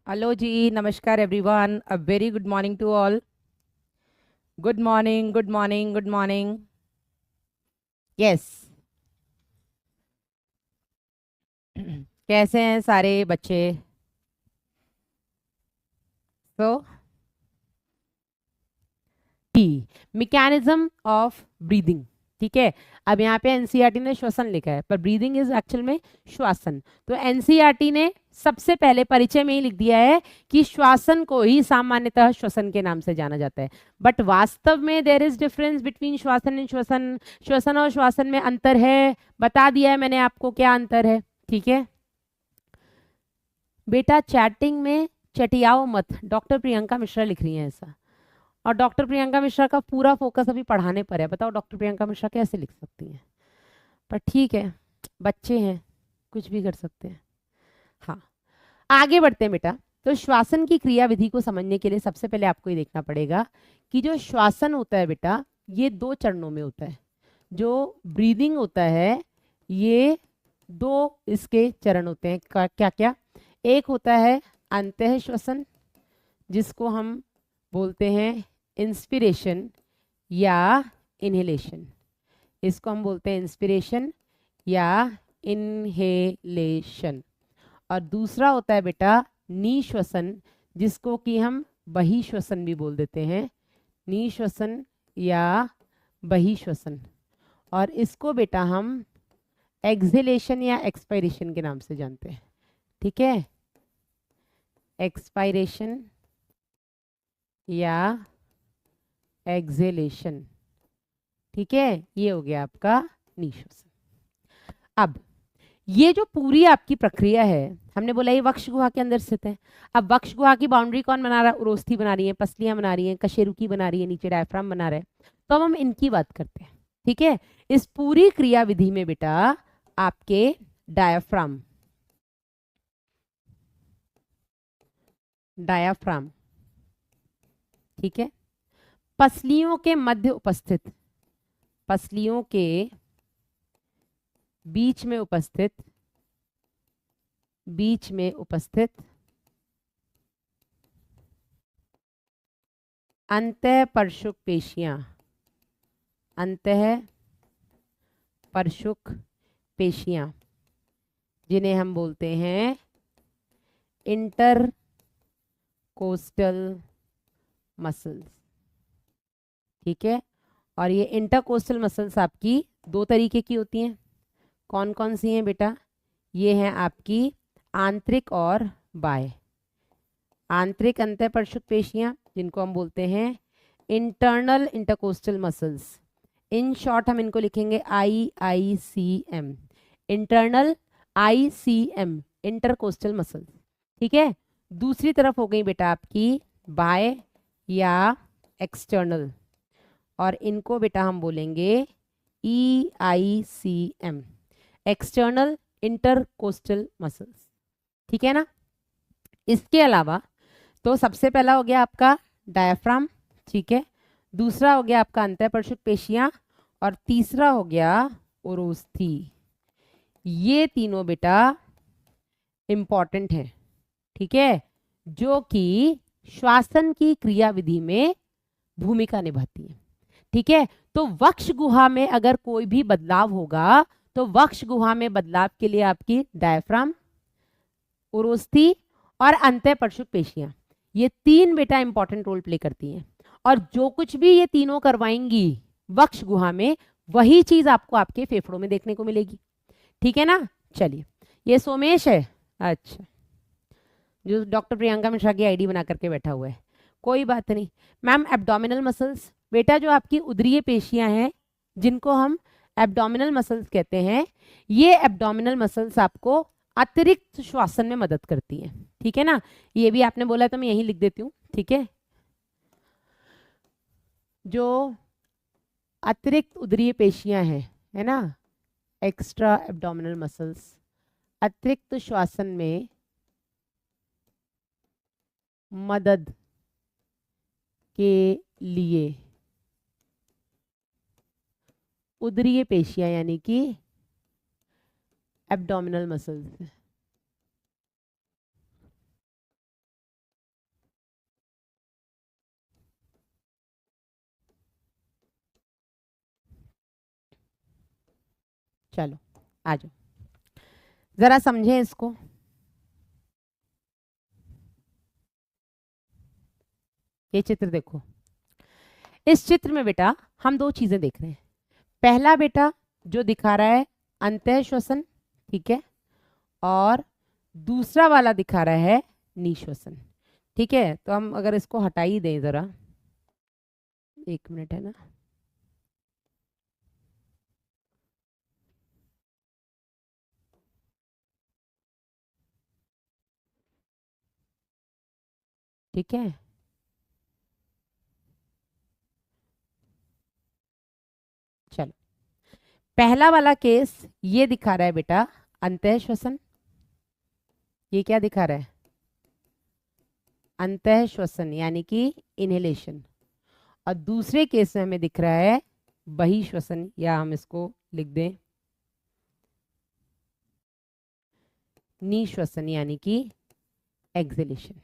Hello जी, नमस्कार everyone, a very good morning to all. Good morning, good morning, good morning. Yes. कैसे हैं सारे बच्चे? तो टी मैकेनिज्म ऑफ ब्रीदिंग। ठीक है। अब यहाँ पे एनसीईआरटी ने श्वसन लिखा है, पर ब्रीदिंग इज एक्चुअल में श्वासन। तो एनसीईआरटी ने सबसे पहले परिचय में ही लिख दिया है कि श्वासन को ही सामान्यतः श्वसन के नाम से जाना जाता है। बट वास्तव में देयर इज डिफरेंस बिटवीन श्वासन एंड श्वसन। श्वसन और श्वासन में अंतर है, बता दिया है मैंने आपको क्या अंतर है। ठीक है बेटा, चैटिंग में चटियाओ मत। डॉक्टर प्रियंका मिश्रा लिख रही हैं ऐसा। और डॉक्टर प्रियंका मिश्रा का पूरा फोकस अभी पढ़ाने पर है। बताओ डॉक्टर प्रियंका मिश्रा कैसे लिख सकती हैं? पर ठीक है, बच्चे हैं, कुछ भी कर सकते हैं। हाँ, आगे बढ़ते हैं बेटा। तो श्वासन की क्रिया विधि को समझने के लिए सबसे पहले आपको ये देखना पड़ेगा कि जो श्वासन होता है बेटा, ये दो चरणों में होता है। जो ब्रीदिंग होता है, ये दो इसके चरण होते हैं। क्या क्या? एक होता है अंतः श्वसन, जिसको हम बोलते हैं इंस्पिरेशन या इनहेलेशन। इसको हम बोलते हैं इंस्पिरेशन या इनहेलेशन। और दूसरा होता है बेटा निश्वसन, जिसको कि हम बहिश्वसन भी बोल देते हैं। निश्वसन या बहिश्वसन। और इसको बेटा हम एक्सहेलेशन या एक्सपायरेशन के नाम से जानते हैं। ठीक है, एक्सपायरेशन या एक्सहेलेशन। ठीक है, ये हो गया आपका निश्वसन। अब ये जो पूरी आपकी प्रक्रिया है, हमने बोला ये वक्ष गुहा के अंदर स्थित है। अब वक्ष गुहा की बाउंड्री कौन बना रहा है? उरोस्थी बना रही है, पसलियां बना रही है, कशेरुकी बना रही है, नीचे डायफ्राम बना रहा है। तो अब हम इनकी बात करते हैं। ठीक है, इस पूरी क्रिया विधि में बेटा आपके डायफ्राम डायफ्राम ठीक है, पसलियों के मध्य उपस्थित, पसलियों के बीच में उपस्थित, बीच में उपस्थित अंतः परशुक पेशियां, अंतः परशुक पेशियां, जिन्हें हम बोलते हैं इंटर कोस्टल मसल्स। ठीक है, और ये इंटरकोस्टल मसल्स आपकी दो तरीके की होती हैं। कौन कौन सी हैं बेटा? ये हैं आपकी आंतरिक और बाह्य। आंतरिक अंतःपरशुक पेशियां, जिनको हम बोलते हैं internal intercostal muscles. In short हम इनको लिखेंगे IICM, internal ICM, intercostal muscles. ठीक है, दूसरी तरफ हो गई बेटा आपकी बाह्य या एक्सटर्नल, और इनको बेटा हम बोलेंगे EICM, एक्सटर्नल इंटरकोस्टल मसल्स। ठीक है ना? इसके अलावा तो सबसे पहला हो गया आपका डायफ्राम। ठीक है, दूसरा हो गया आपका अंतःपरशुक पेशियां, और तीसरा हो गया उरोस्थी। ये तीनों बेटा इंपॉर्टेंट है। ठीक है, जो कि श्वासन की क्रिया विधि में भूमिका निभाती है। ठीक है, तो वक्ष गुहा में अगर कोई भी बदलाव होगा, तो वक्ष गुहा में बदलाव के लिए आपकी डायफ्राम, उरोस्थी और अंतःपरशुक पेशियां, ये तीन बेटा इंपॉर्टेंट रोल प्ले करती हैं। और जो कुछ भी ये तीनों करवाएंगी वक्ष गुहा में, वही चीज आपको आपके फेफड़ों में देखने को मिलेगी। ठीक है ना? चलिए, ये सोमेश है, अच्छा, जो डॉक्टर प्रियंका मिश्रा की आईडी बना करके बैठा हुआ है। कोई बात नहीं मैम। एब्डोमिनल मसल्स बेटा, जो आपकी उदरीय पेशियां हैं, जिनको हम एब्डोमिनल मसल्स कहते हैं, ये एब्डोमिनल मसल्स आपको अतिरिक्त श्वासन में मदद करती हैं। ठीक है ना? ये भी आपने बोला तो मैं यही लिख देती हूँ। ठीक है, जो अतिरिक्त उदरीय पेशियां हैं, है ना, एक्स्ट्रा एब्डोमिनल मसल्स, अतिरिक्त श्वासन में मदद के लिए उदरीय पेशियां यानी कि एब्डोमिनल मसल्स चलो आ जाओ, जरा समझें इसको। ये चित्र देखो, इस चित्र में बेटा हम दो चीजें देख रहे हैं। पहला बेटा जो दिखा रहा है अंतः श्वसन, ठीक है, और दूसरा वाला दिखा रहा है निश्वसन, ठीक है। तो हम अगर इसको हटा ही दें जरा, 1 मिनट है ना, ठीक है। चलो, पहला वाला केस ये दिखा रहा है बेटा अंतः श्वसन, ये क्या दिखा रहा है, अंतः श्वसन यानी कि इनहेलेशन। और दूसरे केस में हमें दिख रहा है बहिश्वसन, या हम इसको लिख दें निश्वसन यानी कि एक्सहेलेशन।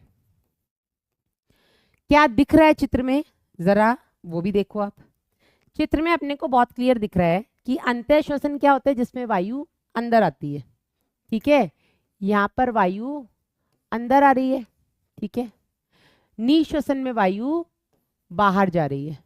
क्या दिख रहा है चित्र में, जरा वो भी देखो आप। चित्र में अपने को बहुत क्लियर दिख रहा है कि अंतः श्वसन क्या होता है, जिसमें वायु अंदर आती है, ठीक है। यहाँ पर वायु अंदर आ रही है, ठीक है। निश्वसन में वायु बाहर जा रही है।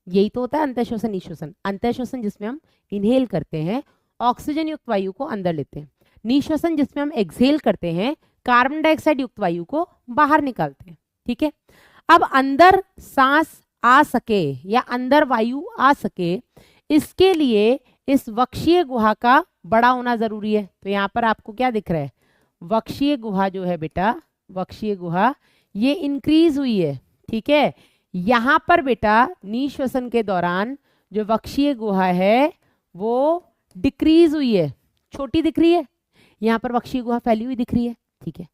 यही तो होता है अंतः श्वसन निश्वसन। अंतः श्वसन जिसमें हम इनहेल करते हैं, ऑक्सीजन युक्त वायु को अंदर लेते हैं। निश्वसन जिसमें हम एक्सहेल करते हैं, कार्बन डाइऑक्साइड युक्त वायु को बाहर निकालते हैं, ठीक है। अब अंदर सांस आ सके या अंदर वायु आ सके, इसके लिए इस वक्षीय गुहा का बड़ा होना जरूरी है। तो यहाँ पर आपको क्या दिख रहा है, वक्षीय गुहा जो है बेटा, वक्षीय गुहा ये इंक्रीज हुई है, ठीक है। यहाँ पर बेटा निश्वसन के दौरान जो वक्षीय गुहा है वो डिक्रीज हुई है, छोटी दिख रही है। यहाँ पर वक्षीय गुहा फैली हुई दिख रही है, ठीक है।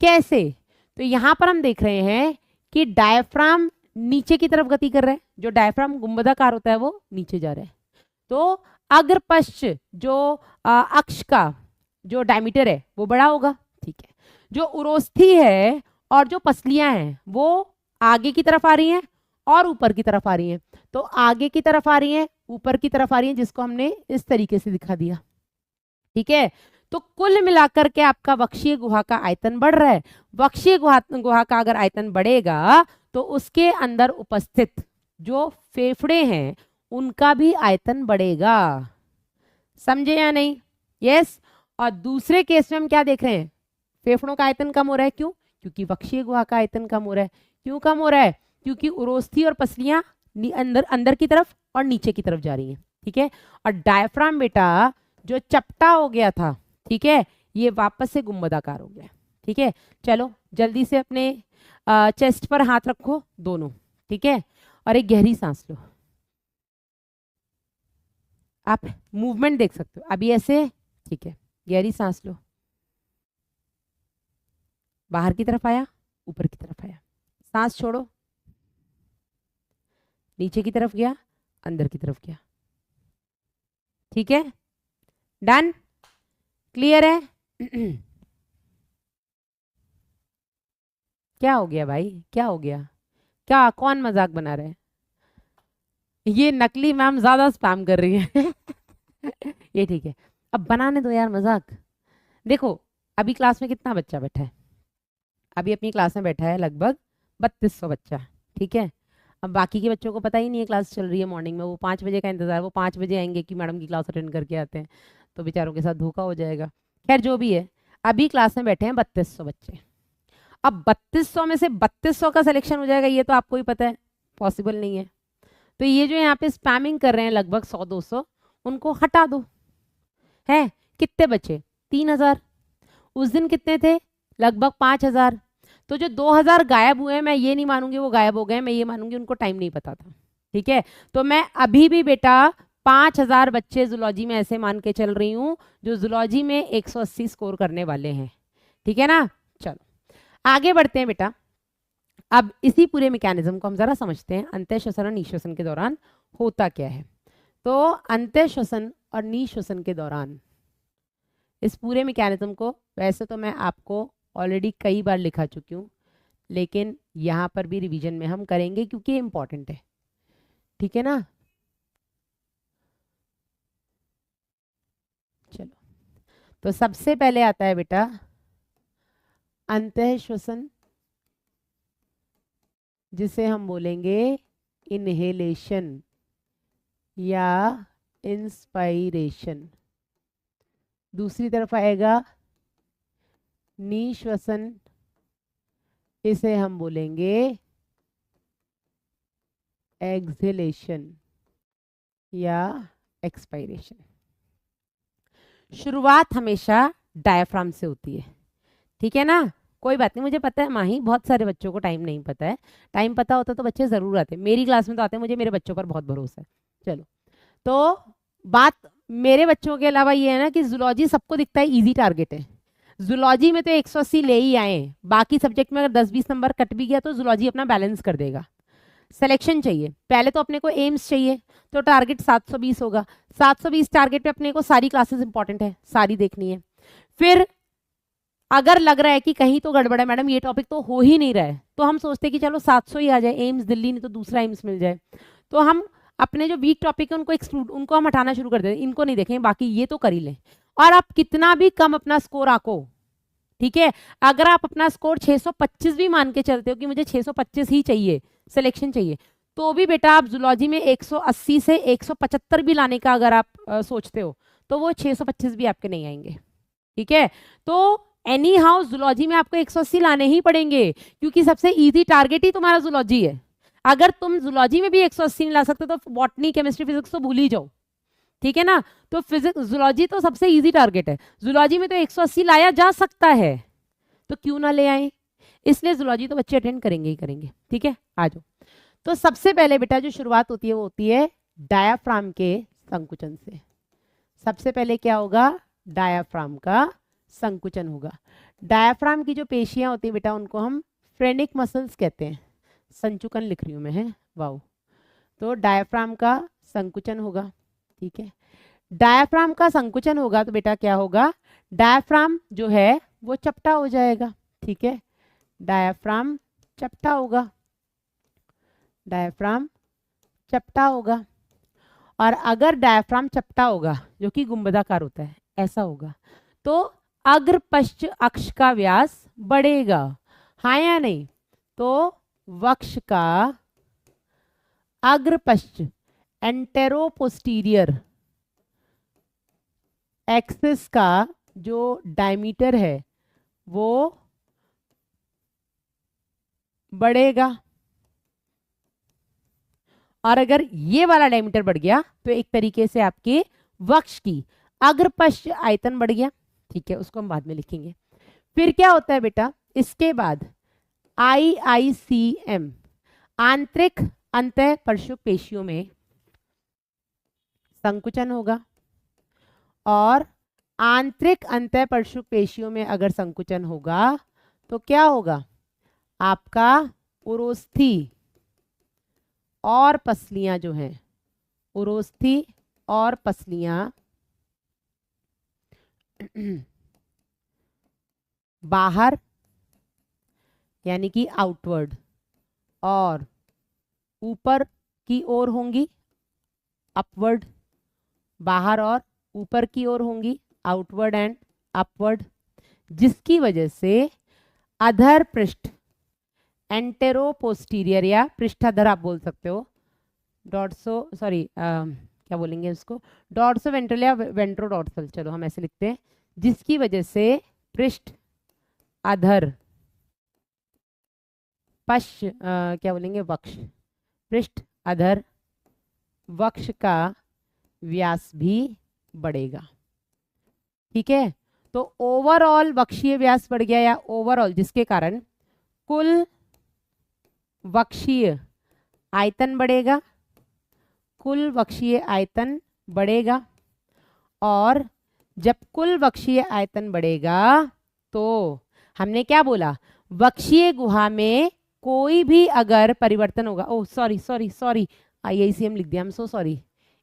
कैसे, तो यहाँ पर हम देख रहे हैं कि डायफ्राम नीचे की तरफ गति कर रहा है, जो डायफ्राम गुंबदाकार होता है वो नीचे जा रहा है। तो अग्रपश्च जो अक्ष का जो डायमीटर है वो बड़ा होगा, ठीक है। जो उरोस्थी है और जो पसलियां हैं वो आगे की तरफ आ रही हैं और ऊपर की तरफ आ रही हैं। तो आगे की तरफ आ रही हैं, ऊपर की तरफ आ रही हैं, जिसको हमने इस तरीके से दिखा दिया, ठीक है। तो कुल मिलाकर के आपका वक्षीय गुहा का आयतन बढ़ रहा है। वक्षीय गुहा का अगर आयतन बढ़ेगा तो उसके अंदर उपस्थित जो फेफड़े हैं उनका भी आयतन बढ़ेगा, समझे या नहीं? यस। और दूसरे केस में हम क्या देख रहे हैं, फेफड़ों का आयतन कम हो रहा है। क्यों? क्योंकि वक्षीय गुहा का आयतन कम हो रहा है। क्यों कम हो रहा है? क्योंकि उरोस्थी और पसलियां अंदर अंदर की तरफ और नीचे की तरफ जा रही हैं, ठीक है। और डायफ्राम बेटा जो चपटा हो गया था, ठीक है, ये वापस से गुंबदाकार हो गया, ठीक है। चलो जल्दी से अपने चेस्ट पर हाथ रखो दोनों, ठीक है, और एक गहरी सांस लो। आप मूवमेंट देख सकते हो अभी ऐसे, ठीक है। गहरी सांस लो, बाहर की तरफ आया, ऊपर की तरफ आया, सांस छोड़ो, नीचे की तरफ गया, अंदर की तरफ गया, ठीक है। डन, क्लियर है? क्या हो गया भाई, क्या हो गया, क्या कौन मजाक बना रहे हैं? ये नकली मैम ज्यादा स्पैम कर रही है। ये ठीक है, अब बनाने दो यार मजाक। देखो अभी क्लास में कितना बच्चा बैठा है, अभी अपनी क्लास में बैठा है लगभग 3200 बच्चा, ठीक है। अब बाकी के बच्चों को पता ही नहीं है क्लास चल रही है मॉर्निंग में, वो 5 बजे का इंतजार, वो 5 बजे आएंगे कि मैडम की क्लास अटेंड करके आते हैं, तो बेचारों के साथ धोखा हो जाएगा। खैर जो भी है, अभी क्लास में बैठे हैं 3200 बच्चे। अब 3200 में से 3200 का सिलेक्शन हो जाएगा ये तो आपको ही पता है, पॉसिबल नहीं है। तो ये जो यहाँ पे स्पैमिंग कर रहे हैं लगभग 100-200, उनको हटा दो। है कितने बचे? 3000। उस दिन कितने थे? लगभग 5000। तो जो 2000 गायब हुए, मैं ये नहीं मानूंगी वो गायब हो गए, मैं ये मानूंगी उनको टाइम नहीं पता था, ठीक है। तो मैं अभी भी बेटा 5000 बच्चे जूलॉजी में ऐसे मान के चल रही हूँ जो जूलॉजी में 180 स्कोर करने वाले हैं, ठीक है ना। चलो आगे बढ़ते हैं बेटा। अब इसी पूरे मैकेनिज्म को हम जरा समझते हैं, अंतः श्वसन और निश्वसन के दौरान होता क्या है। तो अंतः श्वसन और निश्वसन के दौरान इस पूरे मैकेनिज्म को वैसे तो मैं आपको ऑलरेडी कई बार लिखा चुकी हूँ, लेकिन यहाँ पर भी रिवीजन में हम करेंगे क्योंकि ये इंपॉर्टेंट है, ठीक है ना। तो सबसे पहले आता है बेटा अंतः श्वसन, जिसे हम बोलेंगे इनहेलेशन या इंस्पायरेशन। दूसरी तरफ आएगा निश्वसन, इसे हम बोलेंगे एक्सहेलेशन या एक्सपायरेशन। शुरुआत हमेशा डायफ्राम से होती है, ठीक है ना। कोई बात नहीं, मुझे पता है माही बहुत सारे बच्चों को टाइम नहीं पता है, टाइम पता होता तो बच्चे जरूर आते, मेरी क्लास में तो आते हैं, मुझे मेरे बच्चों पर बहुत भरोसा है। चलो, तो बात मेरे बच्चों के अलावा ये है ना कि जूलॉजी सबको दिखता है इजी टारगेट है, जूलॉजी में तो 180 ले ही आए, बाकी सब्जेक्ट में अगर 10-20 नंबर कट भी गया तो जूलॉजी अपना बैलेंस कर देगा। सिलेक्शन चाहिए, पहले तो अपने को एम्स चाहिए, तो टारगेट 720 होगा। 720 टारगेट पे अपने को सारी क्लासेस इंपॉर्टेंट है, सारी देखनी है। फिर अगर लग रहा है कि कहीं तो गड़बड़ है मैडम, ये टॉपिक तो हो ही नहीं रहा है, तो हम सोचते हैं कि चलो 700 ही आ जाए, एम्स दिल्ली नहीं तो दूसरा एम्स मिल जाए, तो हम अपने जो वीक टॉपिक है उनको एक्सक्लूड, उनको हम हटाना शुरू कर देते हैं, इनको नहीं देखें, बाकी ये तो कर ही लें। और आप कितना भी कम अपना स्कोर आको, ठीक है, अगर आप अपना स्कोर 625 भी मान के चलते हो कि मुझे 625 ही चाहिए, सिलेक्शन चाहिए, तो भी बेटा आप जूलॉजी में 180 से 175 भी लाने का अगर आप सोचते हो तो वो 625 भी आपके नहीं आएंगे, ठीक है। तो एनी हाउ जूलॉजी में आपको 180 लाने ही पड़ेंगे, क्योंकि सबसे इजी टारगेट ही तुम्हारा जूलॉजी है। अगर तुम जूलॉजी में भी 180 नहीं ला सकते तो बॉटनी केमिस्ट्री फिजिक्स तो भूल ही जाओ, ठीक है ना। तो फिजिक्स जूलॉजी तो सबसे इजी टारगेट है, जूलॉजी में तो 180 लाया जा सकता है, तो क्यों ना ले आए, इसलिए जूलॉजी तो बच्चे अटेंड करेंगे ही करेंगे, ठीक है। आ जाओ, तो सबसे पहले बेटा जो शुरुआत होती है वो होती है डायाफ्राम के संकुचन से। सबसे पहले क्या होगा, डायाफ्राम का संकुचन होगा। डायाफ्राम की जो पेशियां होती है बेटा उनको हम फ्रेनिक मसल्स कहते हैं, संचुकन लिख रही हूं मैं, है वाओ। तो डायाफ्राम का संकुचन होगा, ठीक है। डायाफ्राम का संकुचन होगा तो बेटा क्या होगा, डायाफ्राम जो है वो चपटा हो जाएगा, ठीक है। डायाफ्राम चपटा होगा, डायाफ्राम चपटा होगा। और अगर डायाफ्राम चपटा होगा, जो कि गुंबदाकार होता है, ऐसा होगा, तो अग्र पश्च अक्ष का व्यास बढ़ेगा, हाँ या नहीं। तो वक्ष का अग्र पश्च एंटेरोपोस्टीरियर एक्सिस का जो डायमीटर है वो बढ़ेगा, और अगर ये वाला डायमीटर बढ़ गया तो एक तरीके से आपके वक्ष की अग्रपश्च आयतन बढ़ गया, ठीक है, उसको हम बाद में लिखेंगे। फिर क्या होता है बेटा, इसके बाद IICM आंतरिक अंतः परशुक पेशियों में संकुचन होगा, और आंतरिक अंतः परशुक पेशियों में अगर संकुचन होगा तो क्या होगा, आपका उरोस्थी और पसलियां जो हैं, उरोस्थी और पसलियां बाहर यानी कि आउटवर्ड और ऊपर की ओर होंगी, अपवर्ड, बाहर और ऊपर की ओर होंगी, आउटवर्ड एंड अपवर्ड, जिसकी वजह से अधर पृष्ठ एंटेरोपोस्टीरियर या पृष्ठाधर आप बोल सकते हो, डॉर्सो सॉरी क्या बोलेंगे उसको, डॉर्सो वेंट्रल या वेंट्रोडॉर्सल, चलो हम ऐसे लिखते हैं, जिसकी वजह से पृष्ठ अधर पश्च क्या बोलेंगे वक्ष, पृष्ठ अधर वक्ष का व्यास भी बढ़ेगा, ठीक है। तो ओवरऑल वक्षीय व्यास बढ़ गया, या ओवरऑल जिसके कारण कुल वक्षीय आयतन बढ़ेगा, कुल वक्षीय आयतन बढ़ेगा, और जब कुल वक्षीय आयतन बढ़ेगा तो हमने क्या बोला, वक्षीय गुहा में कोई भी अगर परिवर्तन होगा, oh sorry sorry sorry IICM लिख दिया, हम सो सॉरी,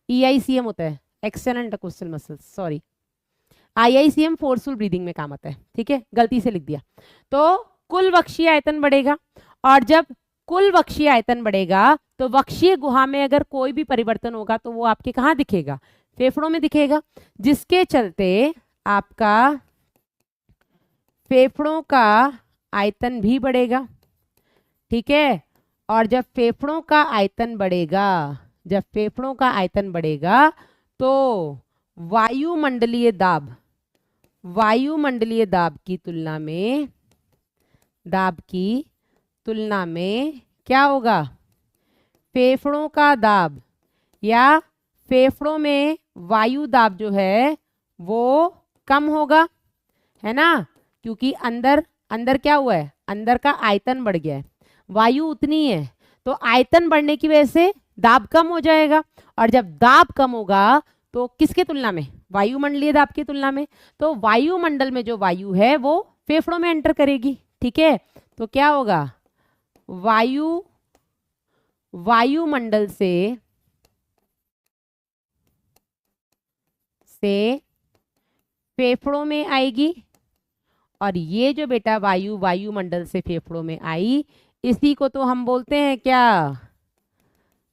EICM होता है external intercostal muscles, sorry IICM forceful breathing में काम आता है, ठीक है, गलती से लिख दिया। तो कुल वक्षीय आयतन बढ़ेगा, और जब कुल वक्षीय आयतन बढ़ेगा तो वक्षीय गुहा में अगर कोई भी परिवर्तन होगा तो वो आपके कहाँ दिखेगा, फेफड़ों में दिखेगा, जिसके चलते आपका फेफड़ों का आयतन भी बढ़ेगा, ठीक है। और जब फेफड़ों का आयतन बढ़ेगा, जब फेफड़ों का आयतन बढ़ेगा तो वायुमंडलीय दाब, वायुमंडलीय दाब की तुलना में, दाब की तुलना में क्या होगा, फेफड़ों का दाब या फेफड़ों में वायु दाब जो है वो कम होगा, है ना। क्योंकि अंदर अंदर क्या हुआ है, अंदर का आयतन बढ़ गया है, वायु उतनी है, तो आयतन बढ़ने की वजह से दाब कम हो जाएगा। और जब दाब कम होगा तो किसके तुलना में, वायुमंडलीय दाब की तुलना में, तो वायुमंडल में जो वायु है वो फेफड़ों में एंटर करेगी, ठीक है। तो क्या होगा, वायुमंडल से फेफड़ों में आएगी, और ये जो बेटा वायु वायुमंडल से फेफड़ों में आई, इसी को तो हम बोलते हैं क्या,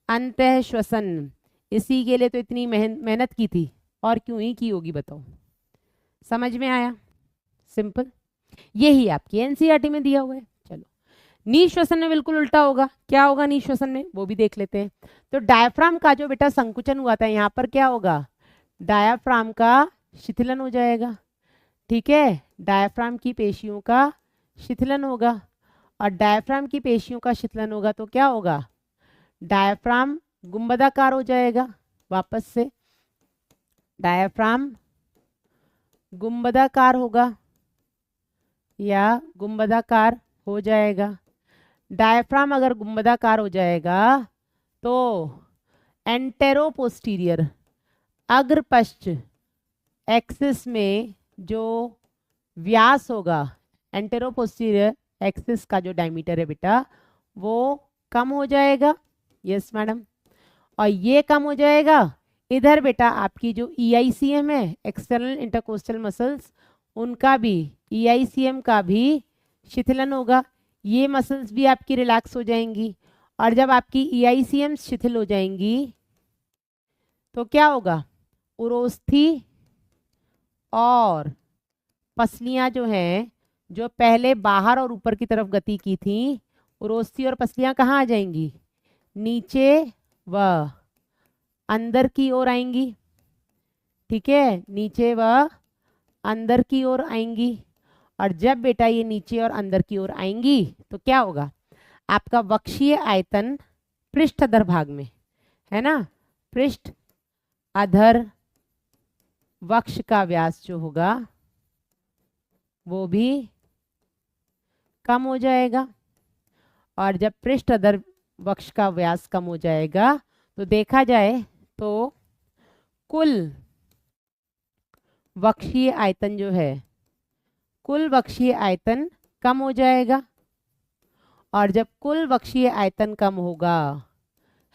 अंतः श्वसन। इसी के लिए तो इतनी मेहनत की थी, और क्यों ही की होगी बताओ। समझ में आया, सिंपल। यही आपकी एनसीईआरटी में दिया हुआ है। चलो, निश्वसन में बिल्कुल उल्टा होगा। क्या होगा निश्वसन में, वो भी देख लेते हैं। तो डायफ्राम का जो बेटा संकुचन हुआ था, यहाँ पर क्या होगा, डायफ्राम का शिथिलन हो जाएगा, ठीक है। डायफ्राम की पेशियों का शिथिलन होगा, और डायफ्राम की पेशियों का शिथिलन होगा तो क्या होगा, डायफ्राम गुंबदाकार हो जाएगा। वापस से डायफ्राम गुंबदाकार होगा या गुंबदाकार हो जाएगा। डायफ्राम अगर गुंबदाकार हो जाएगा तो एंटेरोपोस्टीरियर, अग्र पश्च एक्सिस में जो व्यास होगा, एंटेरोपोस्टीरियर एक्सिस का जो डायमीटर है बेटा वो कम हो जाएगा। Yes madam. और ये कम हो जाएगा, इधर बेटा आपकी जो EICM है, एक्सटर्नल इंटरकोस्टल मसल्स, उनका भी, EICM का भी शिथिलन होगा। ये मसल्स भी आपकी रिलैक्स हो जाएंगी, और जब आपकी EICM शिथिल हो जाएंगी तो क्या होगा, उरोस्थी और पसलियां जो हैं, जो पहले बाहर और ऊपर की तरफ गति की थी, उरोस्थी और पसलियां कहाँ आ जाएंगी, नीचे व अंदर की ओर आएंगी, ठीक है। नीचे व अंदर की ओर आएंगी। और जब बेटा ये नीचे और अंदर की ओर आएंगी तो क्या होगा, आपका वक्षीय आयतन पृष्ठ अधर भाग में, है ना, पृष्ठ अधर वक्ष का व्यास जो होगा वो भी कम हो जाएगा। और जब पृष्ठ अधर वक्ष का व्यास कम हो जाएगा तो देखा जाए तो कुल वक्षीय आयतन जो है, कुल वक्षीय आयतन कम हो जाएगा। और जब कुल वक्षीय आयतन कम होगा,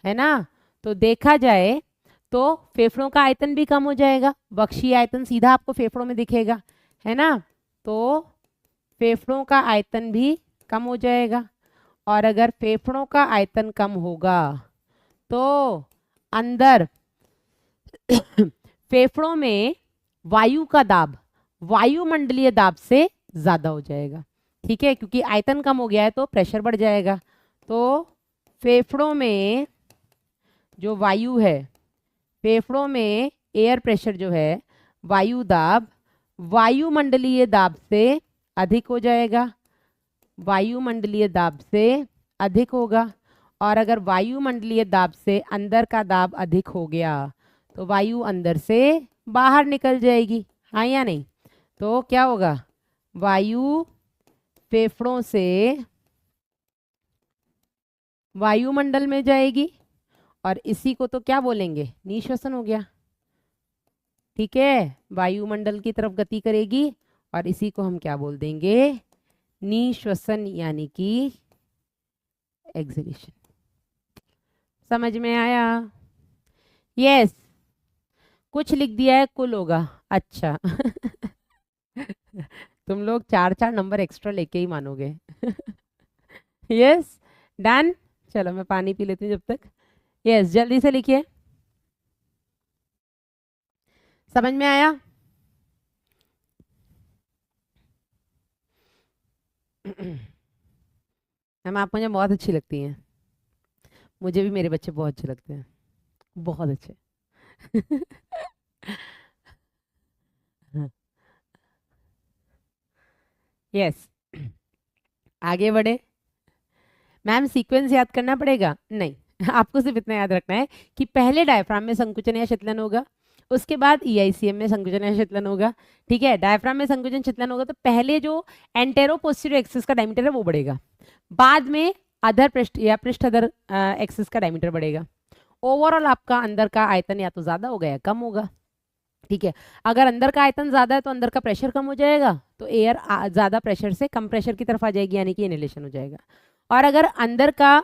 है ना, तो देखा जाए तो फेफड़ों का आयतन भी कम हो जाएगा। वक्षीय आयतन सीधा आपको फेफड़ों में दिखेगा, है ना, तो फेफड़ों का आयतन भी कम हो जाएगा। और अगर फेफड़ों का आयतन कम होगा तो अंदर फेफड़ों में वायु का दाब वायुमंडलीय दाब से ज्यादा हो जाएगा, ठीक है। क्योंकि आयतन कम हो गया है तो प्रेशर बढ़ जाएगा। तो फेफड़ों में जो वायु है, फेफड़ों में एयर प्रेशर जो है, वायु दाब वायुमंडलीय दाब से अधिक हो जाएगा, वायुमंडलीय दाब से अधिक होगा। और अगर वायुमंडलीय दाब से अंदर का दाब अधिक हो गया तो वायु अंदर से बाहर निकल जाएगी, हाँ या नहीं। तो क्या होगा, वायु फेफड़ों से वायुमंडल में जाएगी, और इसी को तो क्या बोलेंगे, निश्वसन हो गया, ठीक है। वायुमंडल की तरफ गति करेगी, और इसी को हम क्या बोल देंगे, निश्वसन, यानी कि एक्सहेलेशन। समझ में आया? यस। कुछ लिख दिया है, कुल होगा। अच्छा तुम लोग 4-4 नंबर एक्स्ट्रा लेके ही मानोगे यस, डन। चलो मैं पानी पी लेती हूँ जब तक। यस, जल्दी से लिखिए। समझ में आया? मैम आप मुझे बहुत अच्छी लगती हैं, मुझे भी मेरे बच्चे बहुत अच्छे लगते हैं, बहुत अच्छे। यस, आगे बढ़े। मैम सीक्वेंस याद करना पड़ेगा? नहीं, आपको सिर्फ इतना याद रखना है कि पहले डायफ्राम में संकुचन या शीतलन होगा, उसके बाद ईआईसीएम में संकुचन या शीतलन होगा। ठीक है, डायफ्राम में संकुचन शीतलन होगा तो पहले जो एंटेरो पोस्टीरियर एक्सिस का डायमीटर है वो बढ़ेगा, बाद में अधर पृष्ठ या पृष्ठ अधर एक्सिस का डायमीटर बढ़ेगा। ओवरऑल आपका अंदर का आयतन या तो ज्यादा होगा या कम होगा। ठीक है, अगर अंदर का आयतन ज्यादा है तो अंदर का प्रेशर कम हो जाएगा, तो एयर ज्यादा प्रेशर से कम प्रेशर की तरफ आ जाएगी, यानी कि इनहेलेशन हो जाएगा। और अगर अंदर का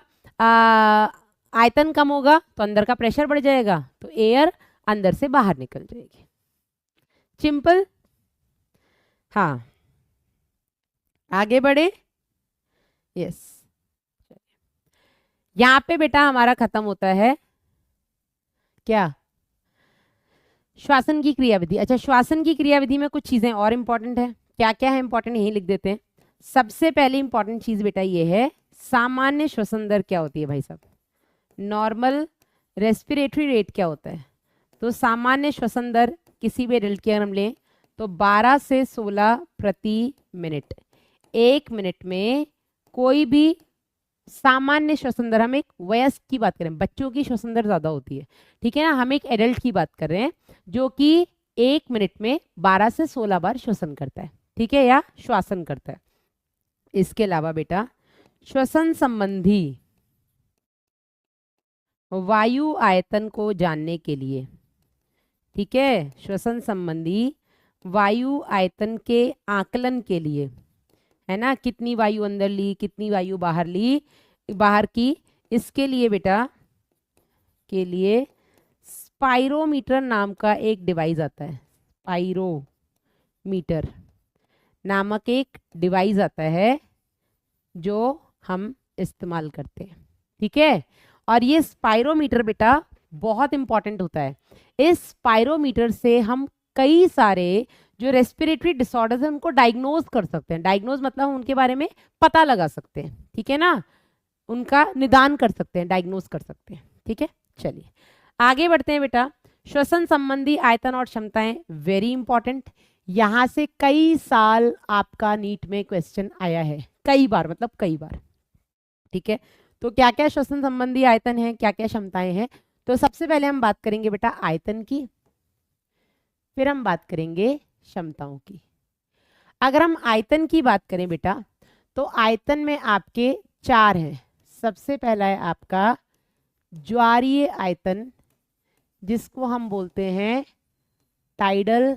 आयतन कम होगा तो अंदर का प्रेशर बढ़ जाएगा, तो एयर अंदर से बाहर निकल जाएगी। सिंपल। हाँ, आगे बढ़े। यस, यहाँ पे बेटा हमारा खत्म होता है क्या, श्वासन की क्रियाविधि। अच्छा, श्वासन की क्रियाविधि में कुछ चीजें और इंपॉर्टेंट है, क्या क्या है इंपॉर्टेंट यही लिख देते हैं। सबसे पहली इंपॉर्टेंट चीज बेटा ये है, सामान्य श्वसन दर क्या होती है भाई साहब, नॉर्मल रेस्पिरेटरी रेट क्या होता है। तो सामान्य श्वसन दर किसी भी एडल्ट की अगर हम लें तो 12 से 16 प्रति मिनट। एक मिनट में कोई भी सामान्य श्वसन दर, हम एक वयस्क की बात करें, बच्चों की श्वसन दर ज्यादा होती है, ठीक है ना, हम एक एडल्ट की बात कर रहे हैं जो कि एक मिनट में 12 से 16 बार श्वसन करता है, ठीक है, या श्वासन करता है। इसके अलावा बेटा श्वसन संबंधी वायु आयतन को जानने के लिए, ठीक है, श्वसन संबंधी वायु आयतन के आकलन के लिए, है ना, कितनी वायु अंदर ली कितनी वायु बाहर ली, बाहर की, इसके लिए बेटा के लिए स्पाइरोमीटर नाम का एक डिवाइस आता है, स्पाइरोमीटर नामक एक डिवाइस आता है जो हम इस्तेमाल करते हैं, ठीक है। और ये स्पाइरोमीटर बेटा बहुत इंपॉर्टेंट होता है। इस स्पाइरोमीटर से हम कई सारे जो रेस्पिरेटरी डिसऑर्डर्स हैं उनको डायग्नोज कर सकते हैं, डायग्नोज मतलब उनके बारे में पता लगा सकते हैं, ठीक है ना, उनका निदान कर सकते हैं, डायग्नोज कर सकते हैं, ठीक है। चलिए आगे बढ़ते हैं बेटा। श्वसन संबंधी आयतन और क्षमताएं वेरी इंपॉर्टेंट, यहां से कई साल आपका नीट में क्वेश्चन आया है, कई बार मतलब कई बार, ठीक है। तो क्या क्या श्वसन संबंधी आयतन है, क्या क्या क्षमताएं हैं, तो सबसे पहले हम बात करेंगे बेटा आयतन की, फिर हम बात करेंगे क्षमताओं की। अगर हम आयतन की बात करें बेटा तो आयतन में आपके 4 हैं। सबसे पहला है आपका ज्वारीय आयतन, जिसको हम बोलते हैं टाइडल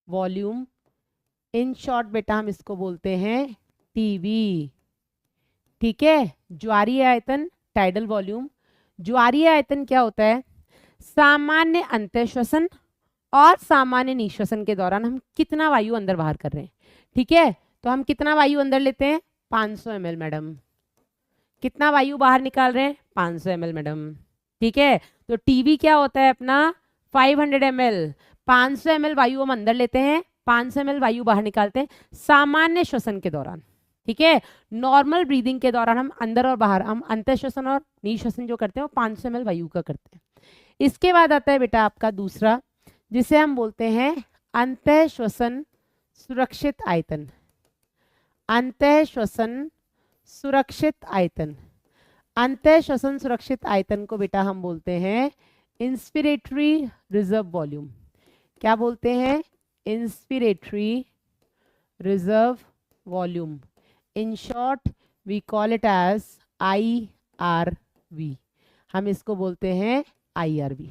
वॉल्यूम, इन शॉर्ट बेटा हम इसको बोलते हैं टीवी, ठीक है। ज्वारीय आयतन, टाइडल वॉल्यूम। ज्वारीय आयतन क्या होता है, सामान्य अंतःश्वसन और सामान्य निश्वसन के दौरान हम कितना वायु अंदर बाहर कर रहे हैं, ठीक है। तो हम कितना वायु अंदर लेते हैं, 500 ml मैडम, कितना वायु बाहर निकाल रहे हैं, 500 ml मैडम, ठीक है। तो टीवी क्या होता है अपना 500 ml, 500 ml वायु हम अंदर लेते हैं, 500 ml वायु बाहर निकालते हैं सामान्य श्वसन के दौरान, ठीक है। नॉर्मल ब्रीदिंग के दौरान हम अंदर और बाहर, हम अंतःश्वसन और निश्वसन जो करते हैं वो 500 ml वायु का करते हैं। इसके बाद आता है बेटा आपका दूसरा, जिसे हम बोलते हैं अंतःश्वसन सुरक्षित आयतन, अंतःश्वसन सुरक्षित आयतन। अंतःश्वसन सुरक्षित आयतन को बेटा हम बोलते हैं इंस्पिरेटरी रिजर्व वॉल्यूम। क्या बोलते हैं, inspiratory reserve volume, in short we call it as IRV, हम इसको बोलते हैं IRV,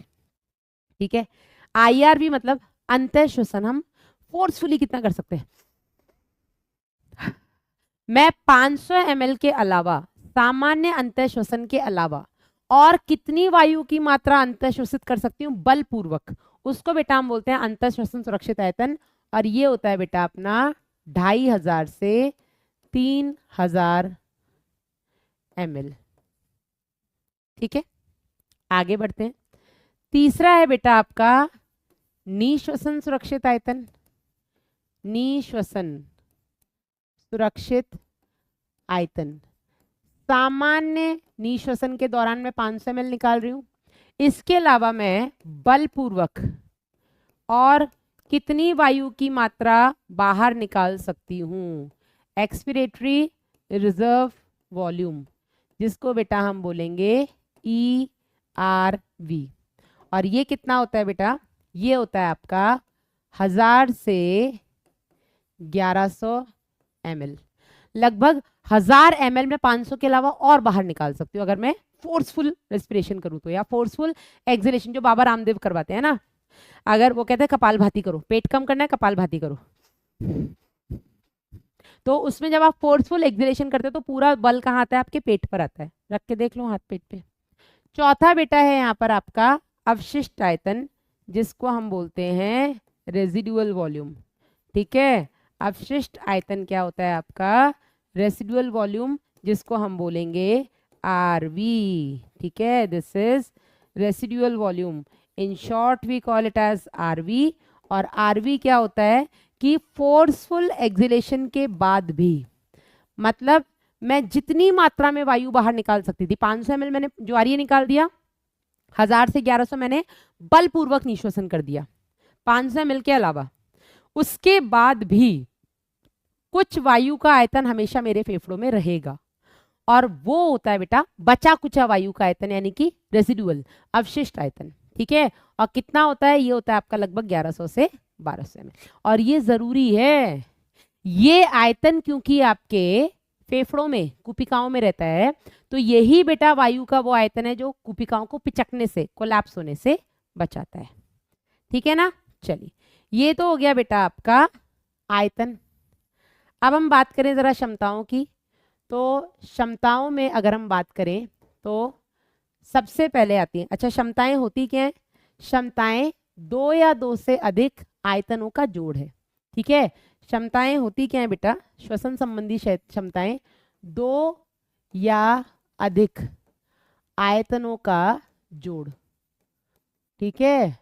ठीक है। IRV मतलब अंतःश्वसन हम फोर्सफुली कितना कर सकते हैं, मैं 500 ml के अलावा, सामान्य अंतःश्वसन के अलावा और कितनी वायु की मात्रा अंतःश्वसित कर सकती हूँ बलपूर्वक, उसको बेटा हम बोलते हैं अंतःश्वसन सुरक्षित आयतन। और ये होता है बेटा अपना 2500 से 3000 ml, ठीक है। आगे बढ़ते हैं। तीसरा है बेटा आपका निश्वसन सुरक्षित आयतन, निश्वसन सुरक्षित आयतन। सामान्य निश्वसन के दौरान मैं 500 ml निकाल रही हूं। इसके अलावा मैं बलपूर्वक और कितनी वायु की मात्रा बाहर निकाल सकती हूँ? एक्सपिरेटरी रिजर्व वॉल्यूम, जिसको बेटा हम बोलेंगे ERV। और ये कितना होता है बेटा? ये होता है आपका 1000 से 1100 ml। लगभग 1000 ml में 500 के अलावा और बाहर निकाल सकती हूँ अगर मैं फोर्सफुल रेस्पिरेशन करूँ तो, या फोर्सफुल एक्सहेलेशन जो बाबा रामदेव करवाते हैं ना। अगर वो कहते हैं कपालभाति करो, पेट कम करना है कपालभाति करो, तो उसमें जब आप फोर्सफुल एक्सहेलेशन करते हो तो पूरा बल कहाँ आता है? आपके पेट पर आता है। रख के देख लो हाथ पेट पे। चौथा बेटा है यहाँ पर आपका अवशिष्ट आयतन, जिसको हम बोलते हैं रेजिडुअल वॉल्यूम। ठीक है, अवशिष्ट आयतन क्या होता है आपका? रेसिडुअल वॉल्यूम, जिसको हम बोलेंगे RV। ठीक है, this is residual volume. In short we call it as RV। और RV क्या होता है कि फोर्सफुल एक्सहेलेशन के बाद भी, मतलब मैं जितनी मात्रा में वायु बाहर निकाल सकती थी, 500 ml मैंने ज्वारीय निकाल दिया, 1000 से 1100 मैंने बलपूर्वक निश्वसन कर दिया 500 ml के अलावा, उसके बाद भी कुछ वायु का आयतन हमेशा मेरे फेफड़ों में रहेगा, और वो होता है बेटा बचा कुचा वायु का आयतन, यानी कि रेसिडुअल अवशिष्ट आयतन। ठीक है, और कितना होता है? ये होता है आपका लगभग 1100 से 1200 ml। और ये जरूरी है, ये आयतन क्योंकि आपके फेफड़ों में, कुपिकाओं में रहता है, तो यही बेटा वायु का वो आयतन है जो कुपिकाओं को पिचकने से, कोलैप्स होने से बचाता है। ठीक है ना? चलिए, ये तो हो गया बेटा आपका आयतन। अब हम बात करें जरा क्षमताओं की। तो क्षमताओं में अगर हम बात करें तो सबसे पहले आती है, अच्छा क्षमताएं होती क्या है? क्षमताएं 2 या 2 से अधिक आयतनों का जोड़ है। ठीक है, क्षमताएं होती क्या है बेटा? श्वसन संबंधी क्षमताएं 2 या अधिक आयतनों का जोड़। ठीक है,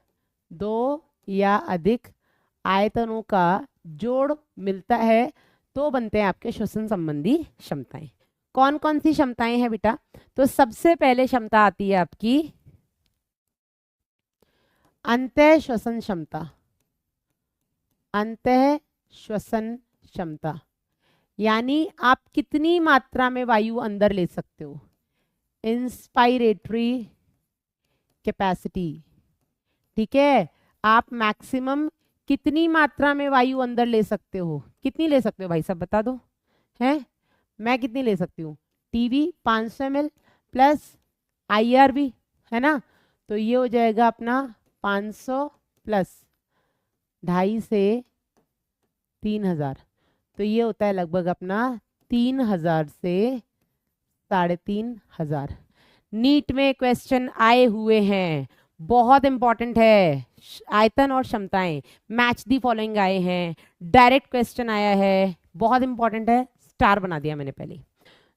2 या अधिक आयतनों का जोड़ मिलता है तो बनते हैं आपके श्वसन संबंधी क्षमताएं। कौन कौन सी क्षमताएं हैं बेटा? तो सबसे पहले क्षमता आती है आपकी अंतः श्वसन क्षमता। अंतः श्वसन क्षमता यानी आप कितनी मात्रा में वायु अंदर ले सकते हो। Inspiratory capacity. ठीक है, आप मैक्सिमम कितनी मात्रा में वायु अंदर ले सकते हो? कितनी ले सकते हो भाई सब बता दो। हैं, मैं कितनी ले सकती हूँ? टीवी 500 ml प्लस IRV, है ना? तो ये हो जाएगा अपना 500 प्लस 2.5 से 3000, तो ये होता है लगभग अपना 3000 से 3500। नीट में क्वेश्चन आए हुए हैं, बहुत इंपॉर्टेंट है। आयतन और क्षमताएं, मैच दी फॉलोइंग आए हैं, डायरेक्ट क्वेश्चन आया है, बहुत इंपॉर्टेंट है, स्टार बना दिया मैंने पहले।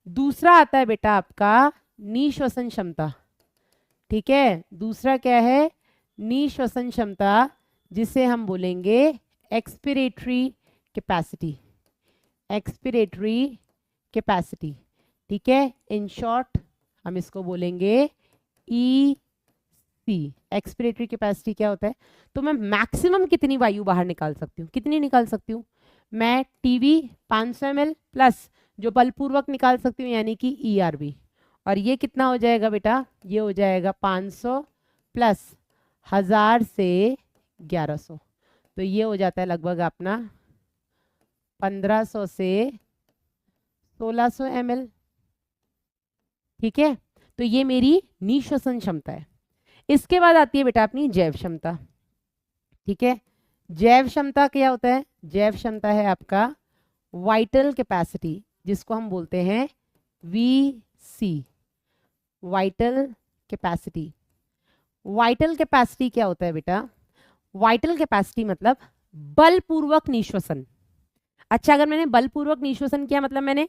दूसरा आता है बेटा आपका निश्वसन क्षमता। ठीक है, दूसरा क्या है? निश्वसन क्षमता, जिसे हम बोलेंगे एक्सपिरेटरी कैपेसिटी। Expiratory capacity. ठीक है, इन शॉर्ट हम इसको बोलेंगे EC। एक्सपिरेटरी कैपेसिटी क्या होता है? तो मैं मैक्सिमम कितनी वायु बाहर निकाल सकती हूँ? कितनी निकाल सकती हूँ? मैं टीवी 500 ml प्लस जो बलपूर्वक निकाल सकती हूँ यानी कि ERV, और ये कितना हो जाएगा बेटा? ये हो जाएगा 500 प्लस 1000 से 1100, तो ये हो जाता है लगभग अपना 1500 से 1600 ml। ठीक है, तो ये मेरी निश्वसन क्षमता है। इसके बाद आती है बेटा अपनी जैव क्षमता। ठीक है, जैव क्षमता क्या होता है? जैव क्षमता है आपका वाइटल कैपेसिटी, जिसको हम बोलते हैं VC, vital capacity. Vital capacity क्या होता है बेटा? वाइटल कैपेसिटी मतलब बलपूर्वक निश्वसन। अच्छा, अगर मैंने बलपूर्वक निश्वसन किया मतलब मैंने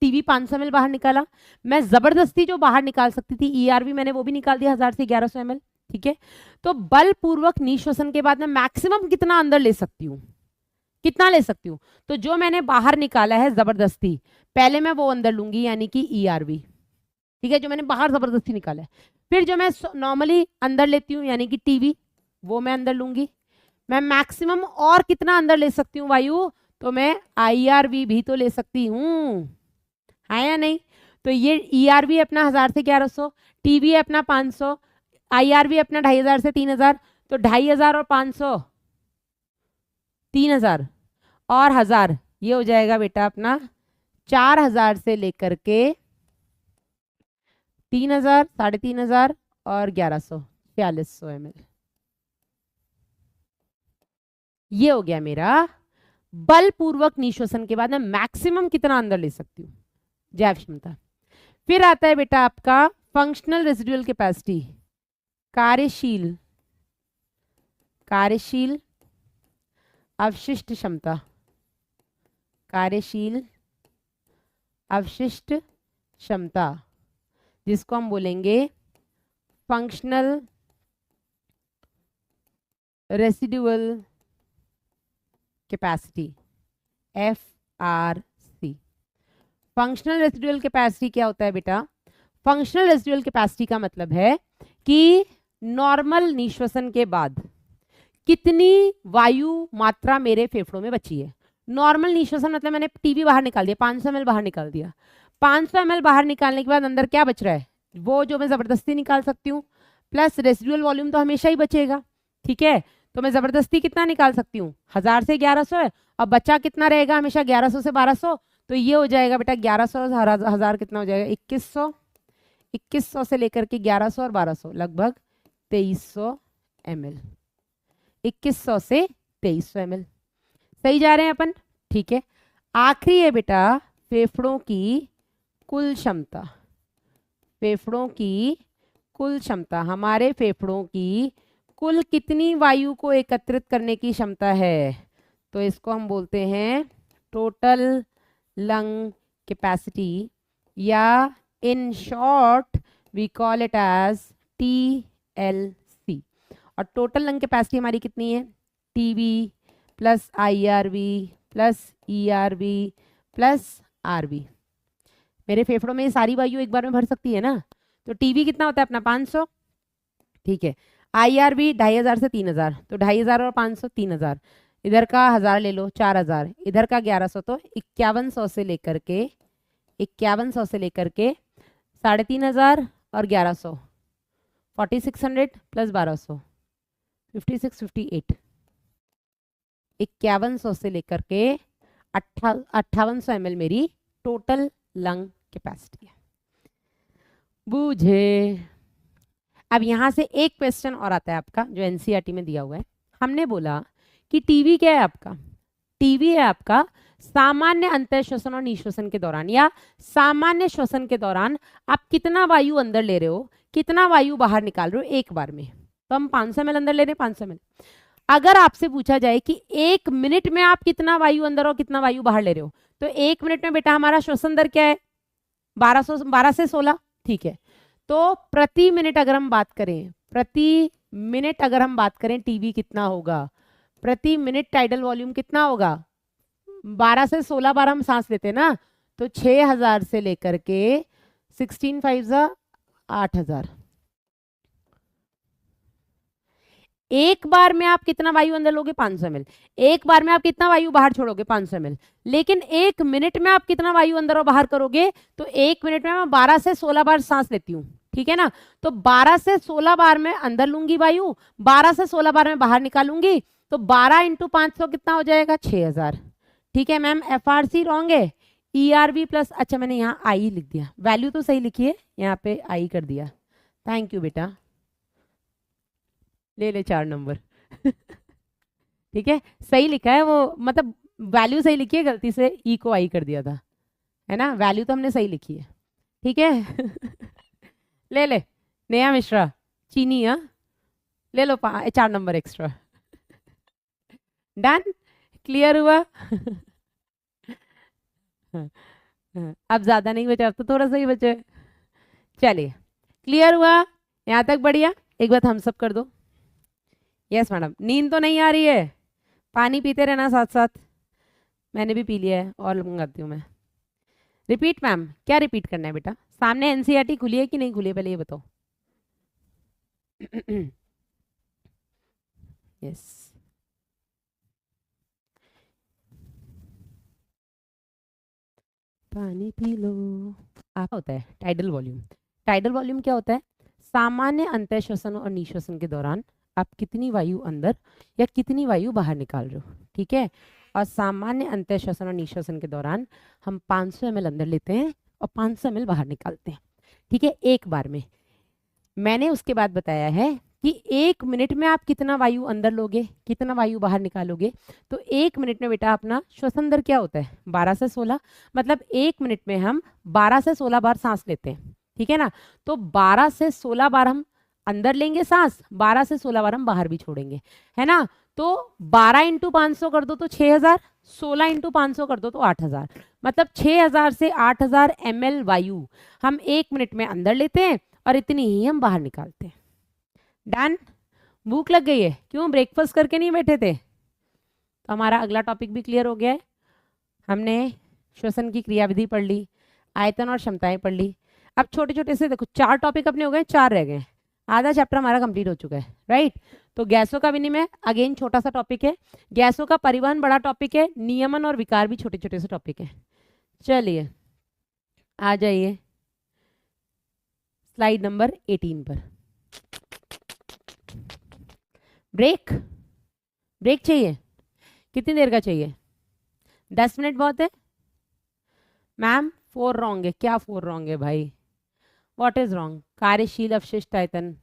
टीवी 500 ml बाहर निकाला, मैं जबरदस्ती जो बाहर निकाल सकती थी ERV मैंने वो भी निकाल दिया 1000 से 1100 ml। ठीक है, तो बलपूर्वक निश्वसन के बाद मैं मैक्सिमम कितना अंदर ले सकती हूँ? कितना ले सकती हूँ? तो जो मैंने बाहर निकाला है जबरदस्ती, पहले मैं वो अंदर लूंगी, यानी कि ERV। ठीक है, जो मैंने बाहर जबरदस्ती निकाला है। फिर जो मैं नॉर्मली अंदर लेती हूँ यानी कि टीवी, वो मैं अंदर लूंगी। मैं मैक्सिमम और कितना अंदर ले सकती हूँ वायु? तो मैं IRV भी तो ले सकती हूँ, है या नहीं? तो ये ERV अपना 1000 से 1100, टीवी अपना 500, IRV अपना 2500 से 3000, तो 2500 और 500 3000 और 1000, ये हो जाएगा बेटा अपना 4000 से लेकर के 3000, 3500 और 1100, 4600 ml। ये हो गया मेरा बलपूर्वक निश्वसन के बाद मैं मैक्सिमम कितना अंदर ले सकती हूँ, जैव क्षमता। फिर आता है बेटा आपका फंक्शनल रेसिडुअल कैपेसिटी, कार्यशील कार्यशील अवशिष्ट क्षमता, कार्यशील अवशिष्ट क्षमता, जिसको हम बोलेंगे functional residual capacity, FRC। Functional residual capacity क्या होता है बेटा? फंक्शनल रेसिडुअल कैपेसिटी का मतलब है कि नॉर्मल निश्वसन के बाद कितनी वायु मात्रा मेरे फेफड़ों में बची है। नॉर्मल निश्वसन मतलब मैंने टीवी बाहर निकाल दिया, 500 ml बाहर निकाल दिया, 500 ml बाहर निकालने के बाद अंदर क्या बच रहा है? वो जो मैं जबरदस्ती निकाल सकती हूँ, प्लस रेसिडुअल वॉल्यूम तो हमेशा ही बचेगा। ठीक है, तो मैं जबरदस्ती कितना निकाल सकती हूँ? 1000 से 1100 है, अब बच्चा कितना रहेगा हमेशा? 1100 से 1200, तो ये हो जाएगा बेटा 1100 और 1000 कितना हो जाएगा? 2100। 2100 से लेकर के 1100 और 1200 लगभग 2300 ml। 2100 से 2300 ml, सही जा रहे हैं अपन? ठीक है, आखिरी है बेटा फेफड़ों की कुल क्षमता। फेफड़ों की कुल क्षमता, हमारे फेफड़ों की कुल कितनी वायु को एकत्रित करने की क्षमता है? तो इसको हम बोलते हैं टोटल लंग कैपेसिटी, या in short we call it as TLC। और टोटल लंग कैपेसिटी हमारी कितनी है? TB plus IRV plus ERV plus RV। मेरे फेफड़ों में ये सारी वायु एक बार में भर सकती है ना? तो TB कितना होता है अपना? 500। ठीक है, IRV 2500 से 3000, तो 2500 और 500 3000, इधर का 1000 ले लो 4000, इधर का 1100, तो 5100 से लेकर के 5100 से लेकर के 3500 और 1100, 4600 प्लस 1200 56 58, 5100 से लेकर के 5800 ml मेरी टोटल लंग कैपेसिटी है। बूझे? अब यहां से एक क्वेश्चन और आता है आपका जो NCERT में दिया हुआ है। हमने बोला कि टीवी क्या है आपका? टीवी है आपका सामान्य अंतः श्वसन और निश्वसन के दौरान, या सामान्य श्वसन के दौरान आप कितना वायु अंदर ले रहे हो, कितना वायु बाहर निकाल रहे हो एक बार में। तो हम 500 ml अंदर ले रहे हैं, 500 ml। अगर आपसे पूछा जाए कि 1 मिनट में आप कितना वायु अंदर और कितना वायु बाहर ले रहे हो, तो 1 मिनट में बेटा हमारा श्वसन दर क्या है? 12 से 16। ठीक है, तो प्रति मिनट अगर हम बात करें, प्रति मिनट अगर हम बात करें, टीवी कितना होगा? प्रति मिनट टाइडल वॉल्यूम कितना होगा? 12 से 16 बार हम सांस लेते हैं ना, तो 6000 से लेकर के 16 5 8000। एक बार में आप कितना वायु अंदर लोगे? 500 ml। एक बार में आप कितना वायु बाहर छोड़ोगे? 500 ml। लेकिन 1 मिनट में आप कितना वायु अंदर और बाहर करोगे? तो 1 मिनट में मैं 12 से 16 बार सांस लेती हूँ। ठीक है ना, तो 12 से 16 बार में अंदर लूंगी वायु, 12 से 16 बार में बाहर निकालूंगी, तो 12 × 500 कितना हो जाएगा? 6000। ठीक है मैम, FRC रॉन्ग है, ERV प्लस, अच्छा मैंने यहाँ आई लिख दिया, वैल्यू तो सही लिखी है, यहाँ पे आई कर दिया। थैंक यू बेटा, ले 4 नंबर। ठीक है, सही लिखा है वो, मतलब वैल्यू सही लिखी है, गलती से ई को आई कर दिया था, है ना? वैल्यू तो हमने सही लिखी है। ठीक है। ले नेहा मिश्रा, चीनी, हाँ ले लो 4 नंबर एक्स्ट्रा। डन, क्लियर हुआ? अब ज्यादा नहीं बचा, अब तो थोड़ा सा ही बचे। चलिए, क्लियर हुआ यहाँ तक? बढ़िया, एक बार थम्स अप कर दो। यस मैडम, नींद तो नहीं आ रही है? पानी पीते रहना साथ साथ। मैंने भी पी लिया है और मंगाती हूँ मैं। रिपीट मैम, क्या रिपीट करना है बेटा? सामने एनसीईआरटी खुली है कि नहीं खुली है, पहले ये बताओ। यस। पानी पी लो। आप होता है टाइडल वॉल्यूम। टाइडल वॉल्यूम क्या होता है? सामान्य अंतः श्वसन और निश्वसन के दौरान आप कितनी वायु अंदर या कितनी वायु बाहर निकाल रहे हो, ठीक है। और सामान्य अंतः श्वसन और निश्वसन के दौरान हम 500 ml अंदर लेते हैं और 500 ml बाहर निकालते हैं, ठीक है, एक बार में। मैंने उसके बाद बताया है कि 1 मिनट में आप कितना वायु अंदर लोगे, कितना वायु बाहर निकालोगे। तो 1 मिनट में बेटा अपना श्वसन दर क्या होता है? 12 से 16। मतलब 1 मिनट में हम 12 से 16 बार सांस लेते हैं, ठीक है ना। तो 12 से 16 बार हम अंदर लेंगे सांस, 12 से 16 बार हम बाहर भी छोड़ेंगे, है ना। तो 12 इंटू 500 कर दो तो 6000, 16 इंटू 500 कर दो तो 8000। मतलब 6000 से 8000 ml वायु हम 1 मिनट में अंदर लेते हैं और इतनी ही हम बाहर निकालते हैं। डन। भूख लग गई है? क्यों, ब्रेकफास्ट करके नहीं बैठे थे? तो हमारा अगला टॉपिक भी क्लियर हो गया है। हमने श्वसन की क्रियाविधि पढ़ ली, आयतन और क्षमताएं पढ़ ली। अब छोटे छोटे से देखो 4 टॉपिक अपने हो गए, 4 रह गए। आधा चैप्टर हमारा कंप्लीट हो चुका है, राइट। तो गैसों का विनिमय अगेन छोटा सा टॉपिक है, गैसों का परिवहन बड़ा टॉपिक है, नियमन और विकार भी छोटे छोटे से टॉपिक है। चलिए आ जाइए स्लाइड नंबर 18 पर। ब्रेक, ब्रेक चाहिए? कितनी देर का चाहिए? 10 मिनट बहुत है? मैम 4 रॉन्ग है। क्या 4 रॉन्ग है भाई? What is wrong? कार्यशील अवशिष्ट आयतन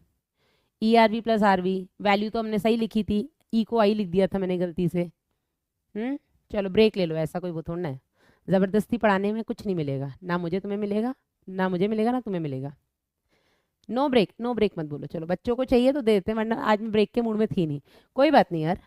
ERV प्लस RV, वैल्यू तो हमने सही लिखी थी, ई को आई लिख दिया था मैंने गलती से। चलो ब्रेक ले लो, ऐसा कोई वो थोड़ा है। ज़बरदस्ती पढ़ाने में कुछ नहीं मिलेगा, ना मुझे तुम्हें मिलेगा, ना मुझे मिलेगा, ना तुम्हें मिलेगा। नो ब्रेक, नो ब्रेक मत बोलो। चलो बच्चों को चाहिए तो दे देते हैं, वरना आज मैं ब्रेक के मूड में थी नहीं। कोई बात नहीं यार।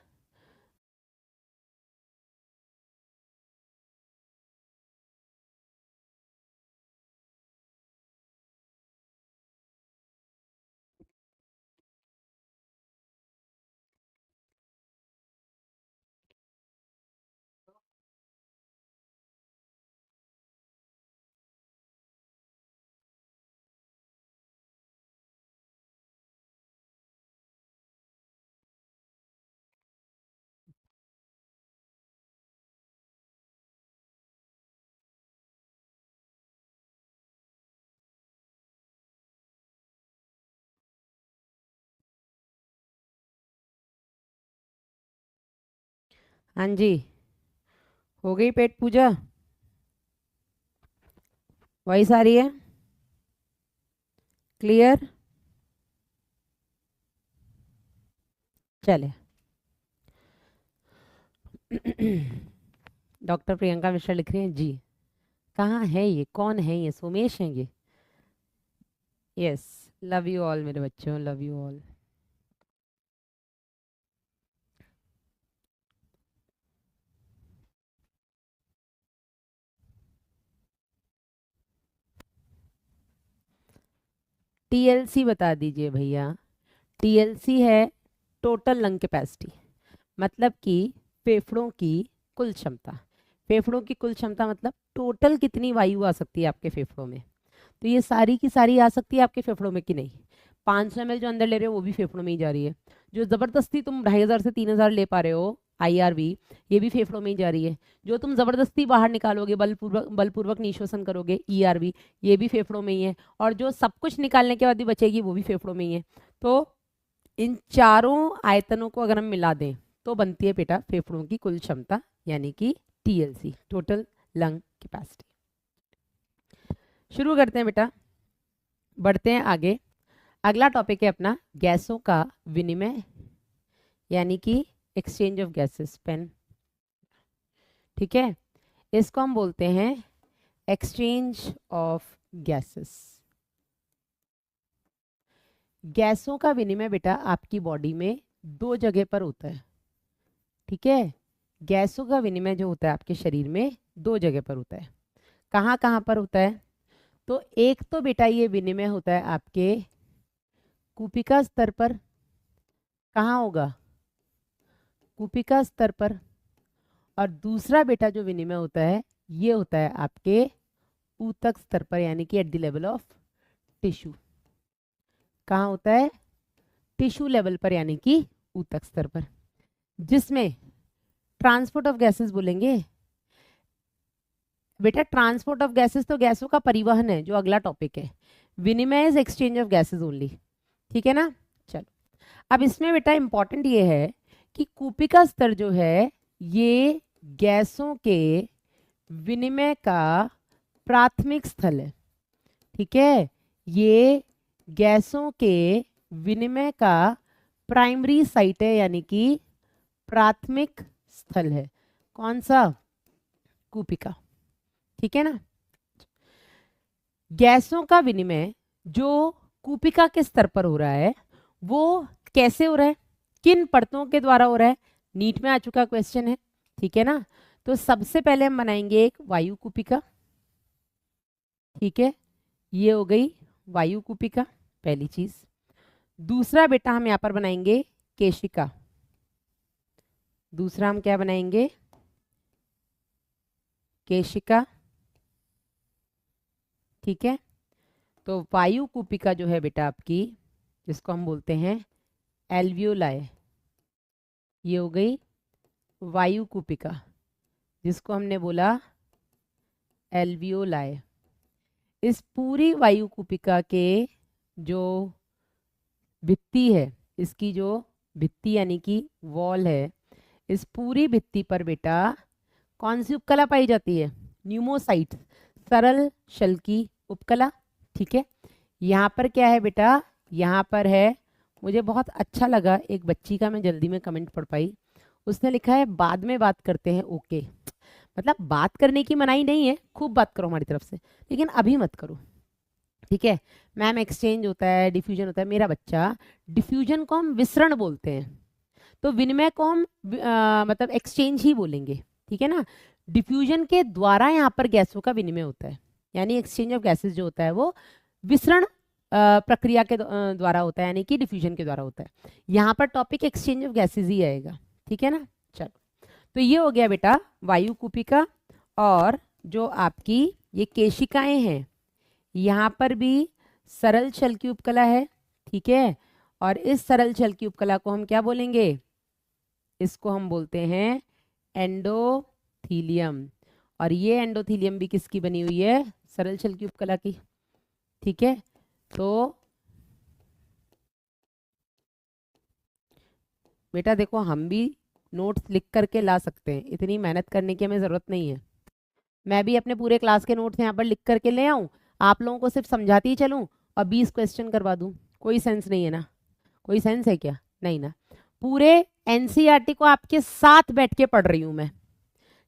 हाँ जी, हो गई पेट पूजा? वही सारी है? क्लियर? चले। डॉक्टर प्रियंका मिश्रा लिख रही हैं जी। कहाँ है ये, कौन है ये? सोमेश हैं ये? यस। लव यू ऑल मेरे बच्चों, लव यू ऑल। TLC बता दीजिए भैया। TLC है टोटल लंग कैपेसिटी, मतलब कि फेफड़ों की कुल क्षमता। फेफड़ों की कुल क्षमता मतलब टोटल कितनी वायु आ सकती है आपके फेफड़ों में। तो ये सारी की सारी आ सकती है आपके फेफड़ों में कि नहीं? 500 ml जो अंदर ले रहे हो वो भी फेफड़ों में ही जा रही है। जो जबरदस्ती तुम 2500 से 3000 ले पा रहे हो IRV, ये भी फेफड़ों में ही जा रही है। जो तुम जबरदस्ती बाहर निकालोगे, बलपूर्वक निश्वसन करोगे, ERV, ये भी फेफड़ों में ही है। और जो सब कुछ निकालने के बाद भी बचेगी वो भी फेफड़ों में ही है। तो इन चारों आयतनों को अगर हम मिला दें तो बनती है बेटा फेफड़ों की कुल क्षमता, यानी कि TLC, टोटल लंग कैपेसिटी। शुरू करते हैं बेटा, बढ़ते हैं आगे। अगला टॉपिक है अपना गैसों का विनिमय, यानी कि एक्सचेंज ऑफ गैसेस, पेन, ठीक है। इसको हम बोलते हैं एक्सचेंज ऑफ गैसेस। गैसों का विनिमय बेटा आपकी बॉडी में 2 जगह पर होता है, ठीक है। गैसों का विनिमय जो होता है आपके शरीर में 2 जगह पर होता है। कहाँ कहाँ पर होता है? तो एक तो बेटा ये विनिमय होता है आपके कूपिका स्तर पर। कहाँ होगा? कूपिका स्तर पर। और दूसरा बेटा जो विनिमय होता है ये होता है आपके ऊतक स्तर पर, यानी कि at the level of tissue. कहाँ होता है? टिश्यू लेवल पर, यानी कि ऊतक स्तर पर, जिसमें ट्रांसपोर्ट ऑफ गैसेस बोलेंगे। बेटा ट्रांसपोर्ट ऑफ गैसेस तो गैसों का परिवहन है, जो अगला टॉपिक है। विनिमय is exchange of gases only. ठीक है ना? चलो, अब इसमें बेटा इंपॉर्टेंट ये है कि कूपिका स्तर जो है ये गैसों के विनिमय का प्राथमिक स्थल है। ठीक है, ये गैसों के विनिमय का प्राइमरी साइट है, यानी कि प्राथमिक स्थल है। कौन सा? कूपिका। ठीक है ना? गैसों का विनिमय जो कूपिका के स्तर पर हो रहा है वो कैसे हो रहा है, किन परतों के द्वारा हो रहा है? नीट में आ चुका क्वेश्चन है। ठीक है ना? तो सबसे पहले हम बनाएंगे एक वायु कूपिका। ठीक है, ये हो गई वायु कूपिका, पहली चीज। दूसरा बेटा हम यहां पर बनाएंगे केशिका। दूसरा हम क्या बनाएंगे? केशिका। ठीक है, तो वायु कूपिका जो है बेटा आपकी, जिसको हम बोलते हैं एल्वियोलाई, ये हो गई वायु कूपिका, जिसको हमने बोला एल्वियोलाई। इस पूरी वायु कूपिका के जो भित्ति है, इसकी जो भित्ति यानी कि वॉल है, इस पूरी भित्ति पर बेटा कौन सी उपकला पाई जाती है? न्यूमोसाइट, सरल शल की उपकला। ठीक है, यहाँ पर क्या है बेटा? यहाँ पर है, मुझे बहुत अच्छा लगा एक बच्ची का, मैं जल्दी में कमेंट पढ़ पाई। उसने लिखा है बाद में बात करते हैं। ओके, मतलब बात करने की मनाही नहीं है, खूब बात करो हमारी तरफ से, लेकिन अभी मत करो। ठीक है मैम, एक्सचेंज होता है, डिफ्यूजन होता है। मेरा बच्चा, डिफ्यूजन को हम विसरण बोलते हैं, तो विनिमय को हम मतलब एक्सचेंज ही बोलेंगे। ठीक है ना? डिफ्यूजन के द्वारा यहाँ पर गैसों का विनिमय होता है, यानी एक्सचेंज ऑफ गैसेस जो होता है वो विसरण प्रक्रिया के द्वारा होता है, यानी कि डिफ्यूजन के द्वारा होता है। यहाँ पर टॉपिक एक्सचेंज ऑफ गैसेस ही आएगा। ठीक है ना? चलो, तो ये हो गया बेटा वायु कूपिका। और जो आपकी ये केशिकाएं हैं, यहाँ पर भी सरल छल की उपकला है। ठीक है, और इस सरल छल की उपकला को हम क्या बोलेंगे? इसको हम बोलते हैं एंडोथीलियम। और ये एंडोथीलियम भी किसकी बनी हुई है? सरल छल की उपकला की। ठीक है, तो बेटा देखो, हम भी नोट्स लिख करके ला सकते हैं, इतनी मेहनत करने की हमें ज़रूरत नहीं है। मैं भी अपने पूरे क्लास के नोट्स यहाँ पर लिख करके ले आऊँ, आप लोगों को सिर्फ समझाती ही चलूँ और 20 क्वेश्चन करवा दूँ। कोई सेंस नहीं है ना? कोई सेंस है क्या? नहीं ना? पूरे एनसीईआरटी को आपके साथ बैठ के पढ़ रही हूँ मैं।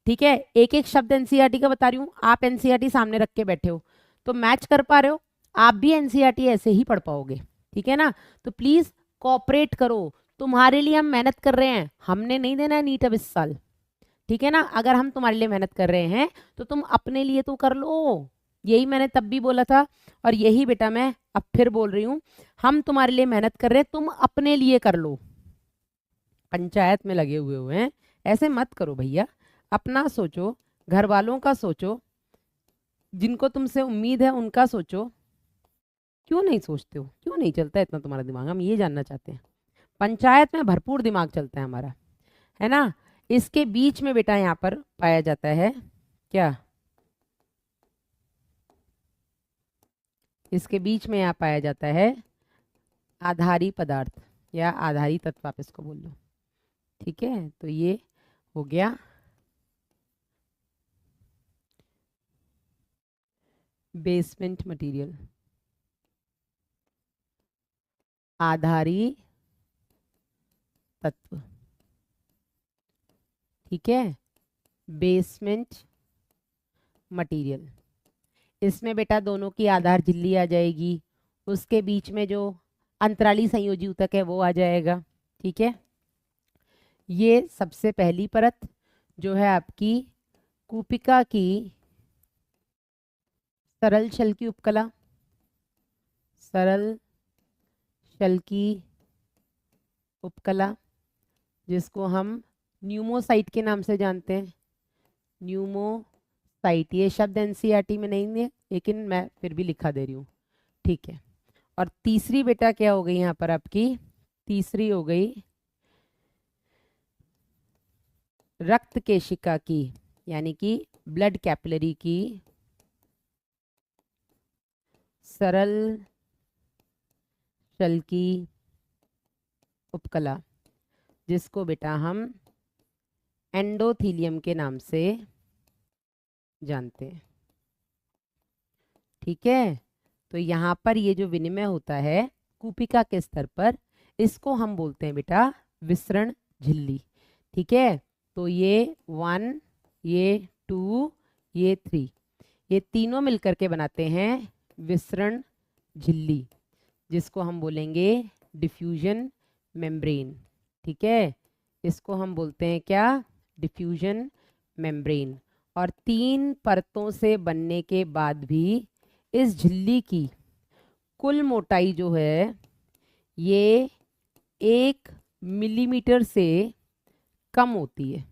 ठीक है, एक एक शब्द एनसीईआरटी का बता रही हूँ, आप एनसीईआरटी सामने रख के बैठे हो तो मैच कर पा रहे हो, आप भी एनसीईआरटी ऐसे ही पढ़ पाओगे। ठीक है ना? तो प्लीज कोऑपरेट करो, तुम्हारे लिए हम मेहनत कर रहे हैं, हमने नहीं देना है नीट अब इस साल। ठीक है ना? अगर हम तुम्हारे लिए मेहनत कर रहे हैं तो तुम अपने लिए तो कर लो। यही मैंने तब भी बोला था और यही बेटा मैं अब फिर बोल रही हूँ, हम तुम्हारे लिए मेहनत कर रहे हैं, तुम अपने लिए कर लो। पंचायत में लगे हुए हैं, ऐसे मत करो भैया, अपना सोचो, घर वालों का सोचो, जिनको तुमसे उम्मीद है उनका सोचो। क्यों नहीं सोचते हो? क्यों नहीं चलता इतना तुम्हारा दिमाग? हम ये जानना चाहते हैं। पंचायत में भरपूर दिमाग चलता है हमारा, है ना? इसके बीच में बेटा यहाँ पर पाया जाता है क्या? इसके बीच में यहाँ पाया जाता है आधारी पदार्थ या आधारी तत्व, आप इसको बोल लो। ठीक है, तो ये हो गया बेसमेंट मटेरियल, आधारी तत्व। ठीक है, बेसमेंट मटेरियल, इसमें बेटा दोनों की आधार झिल्ली आ जाएगी, उसके बीच में जो अंतराली संयोजी ऊतक है वो आ जाएगा। ठीक है, ये सबसे पहली परत जो है आपकी कूपिका की सरल शल की उपकला, सरल शल की उपकला, जिसको हम न्यूमोसाइट के नाम से जानते हैं, न्यूमोसाइट। ये शब्द एनसीईआरटी में नहीं है लेकिन मैं फिर भी लिखा दे रही हूँ, ठीक है। और तीसरी बेटा क्या हो गई यहाँ पर आपकी, तीसरी हो गई रक्त केशिका की, यानी कि ब्लड कैपिलरी की सरल शल की उपकला, जिसको बेटा हम एंडोथीलियम के नाम से जानते हैं, ठीक है। तो यहाँ पर ये जो विनिमय होता है कूपिका के स्तर पर, इसको हम बोलते हैं बेटा विसरण झिल्ली, ठीक है। तो ये 1, ये 2, ये 3, ये तीनों मिलकर के बनाते हैं विसरण झिल्ली, जिसको हम बोलेंगे डिफ्यूजन मेम्ब्रेन, ठीक है। इसको हम बोलते हैं क्या, डिफ्यूजन मेम्ब्रेन। और 3 परतों से बनने के बाद भी इस झिल्ली की कुल मोटाई जो है ये 1 मिलीमीटर से कम होती है,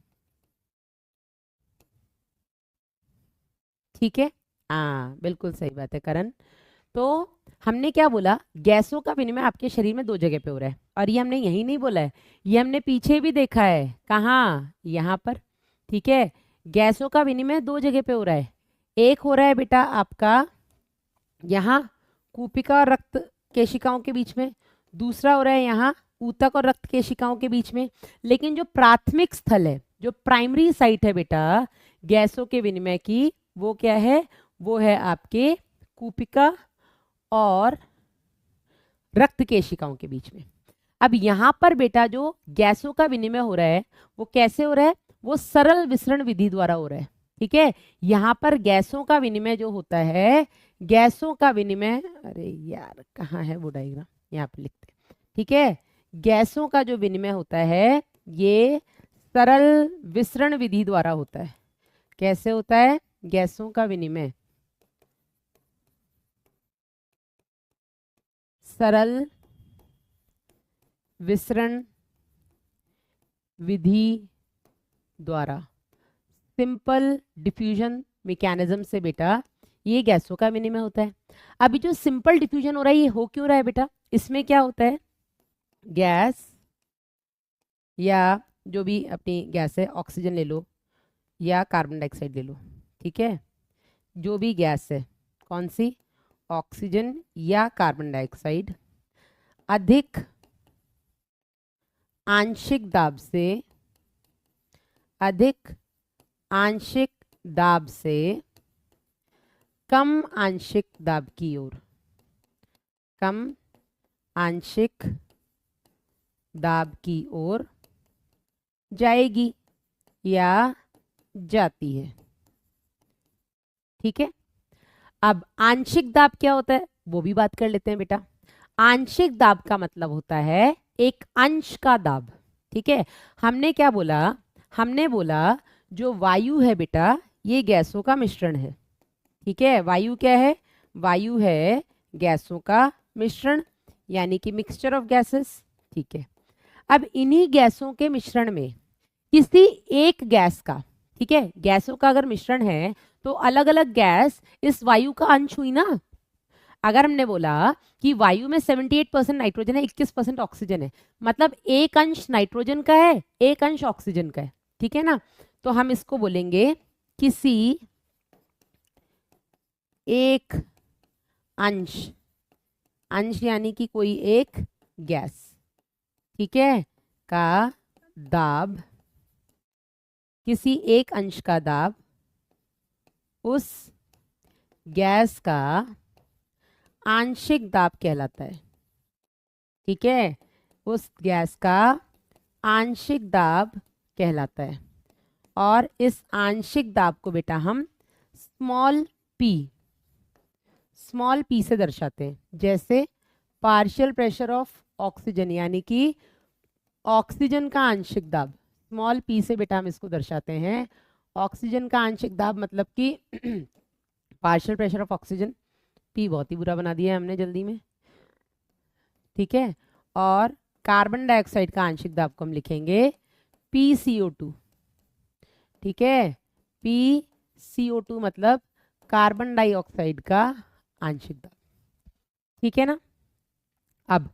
ठीक है। हाँ बिल्कुल सही बात है करण। तो हमने क्या बोला, गैसों का विनिमय आपके शरीर में 2 जगह पे हो रहा है, और ये हमने यही नहीं बोला है, ये हमने पीछे भी देखा है, कहाँ, यहाँ पर, ठीक है। गैसों का विनिमय 2 जगह पे हो रहा है, एक हो रहा है बेटा आपका यहाँ कूपिका और रक्त केशिकाओं के बीच में, दूसरा हो रहा है यहाँ ऊतक और रक्त केशिकाओं के बीच में। लेकिन जो प्राथमिक स्थल है, जो प्राइमरी साइट है बेटा गैसों के विनिमय की, वो क्या है, वो है आपके कूपिका और रक्त केशिकाओं के बीच में। अब यहाँ पर बेटा जो गैसों का विनिमय हो रहा है वो कैसे हो रहा है, वो सरल विसरण विधि द्वारा हो रहा है, ठीक है। यहाँ पर गैसों का विनिमय जो होता है, गैसों का विनिमय, अरे यार कहाँ है वो डायग्राम, यहाँ पे लिखते हैं, ठीक है। गैसों का जो विनिमय होता है ये सरल विसरण विधि द्वारा होता है। कैसे होता है गैसों का विनिमय, सरल विसरण विधि द्वारा, सिंपल डिफ्यूजन मैकेनिज्म से बेटा ये गैसों का विनिमय होता है। अभी जो सिंपल डिफ्यूजन हो रहा है ये हो क्यों रहा है बेटा, इसमें क्या होता है, गैस या जो भी अपनी गैस है, ऑक्सीजन ले लो या कार्बन डाइऑक्साइड ले लो, ठीक है। जो भी गैस है, कौन सी, ऑक्सीजन या कार्बन डाइऑक्साइड, अधिक आंशिक दाब से, अधिक आंशिक दाब से कम आंशिक दाब की ओर, कम आंशिक दाब की ओर जाएगी या जाती है, ठीक है। अब आंशिक दाब क्या होता है वो भी बात कर लेते हैं बेटा। आंशिक दाब का मतलब होता है एक अंश का दाब, ठीक है। हमने क्या बोला, हमने बोला जो वायु है बेटा ये गैसों का मिश्रण है, ठीक है। वायु क्या है, वायु है गैसों का मिश्रण, यानी कि मिक्सचर ऑफ गैसेस, ठीक है। अब इन्हीं गैसों के मिश्रण में किसी एक गैस का, ठीक है, गैसों का अगर मिश्रण है तो अलग अलग गैस इस वायु का अंश हुई ना। अगर हमने बोला कि वायु में 78% नाइट्रोजन है, 21% ऑक्सीजन है, मतलब एक अंश नाइट्रोजन का है, एक अंश ऑक्सीजन का है, ठीक है ना। तो हम इसको बोलेंगे किसी एक अंश, अंश यानी कि कोई एक गैस, ठीक है, का दाब, किसी एक अंश का दाब उस गैस का आंशिक दाब कहलाता है, ठीक है। उस गैस का आंशिक दाब कहलाता है। और इस आंशिक दाब को बेटा हम स्मॉल पी से दर्शाते हैं, जैसे पार्शियल प्रेशर ऑफ ऑक्सीजन, यानी कि ऑक्सीजन का आंशिक दाब, स्मॉल पी से बेटा हम इसको दर्शाते हैं। ऑक्सीजन का आंशिक दाब मतलब कि partial pressure of oxygen, P बहुत ही बुरा बना दिया है हमने जल्दी में, ठीक है। और कार्बन डाइऑक्साइड का आंशिक दाब को हम लिखेंगे PCO2, ठीक है, PCO2 मतलब कार्बन डाइऑक्साइड का आंशिक दाब, ठीक है ना। अब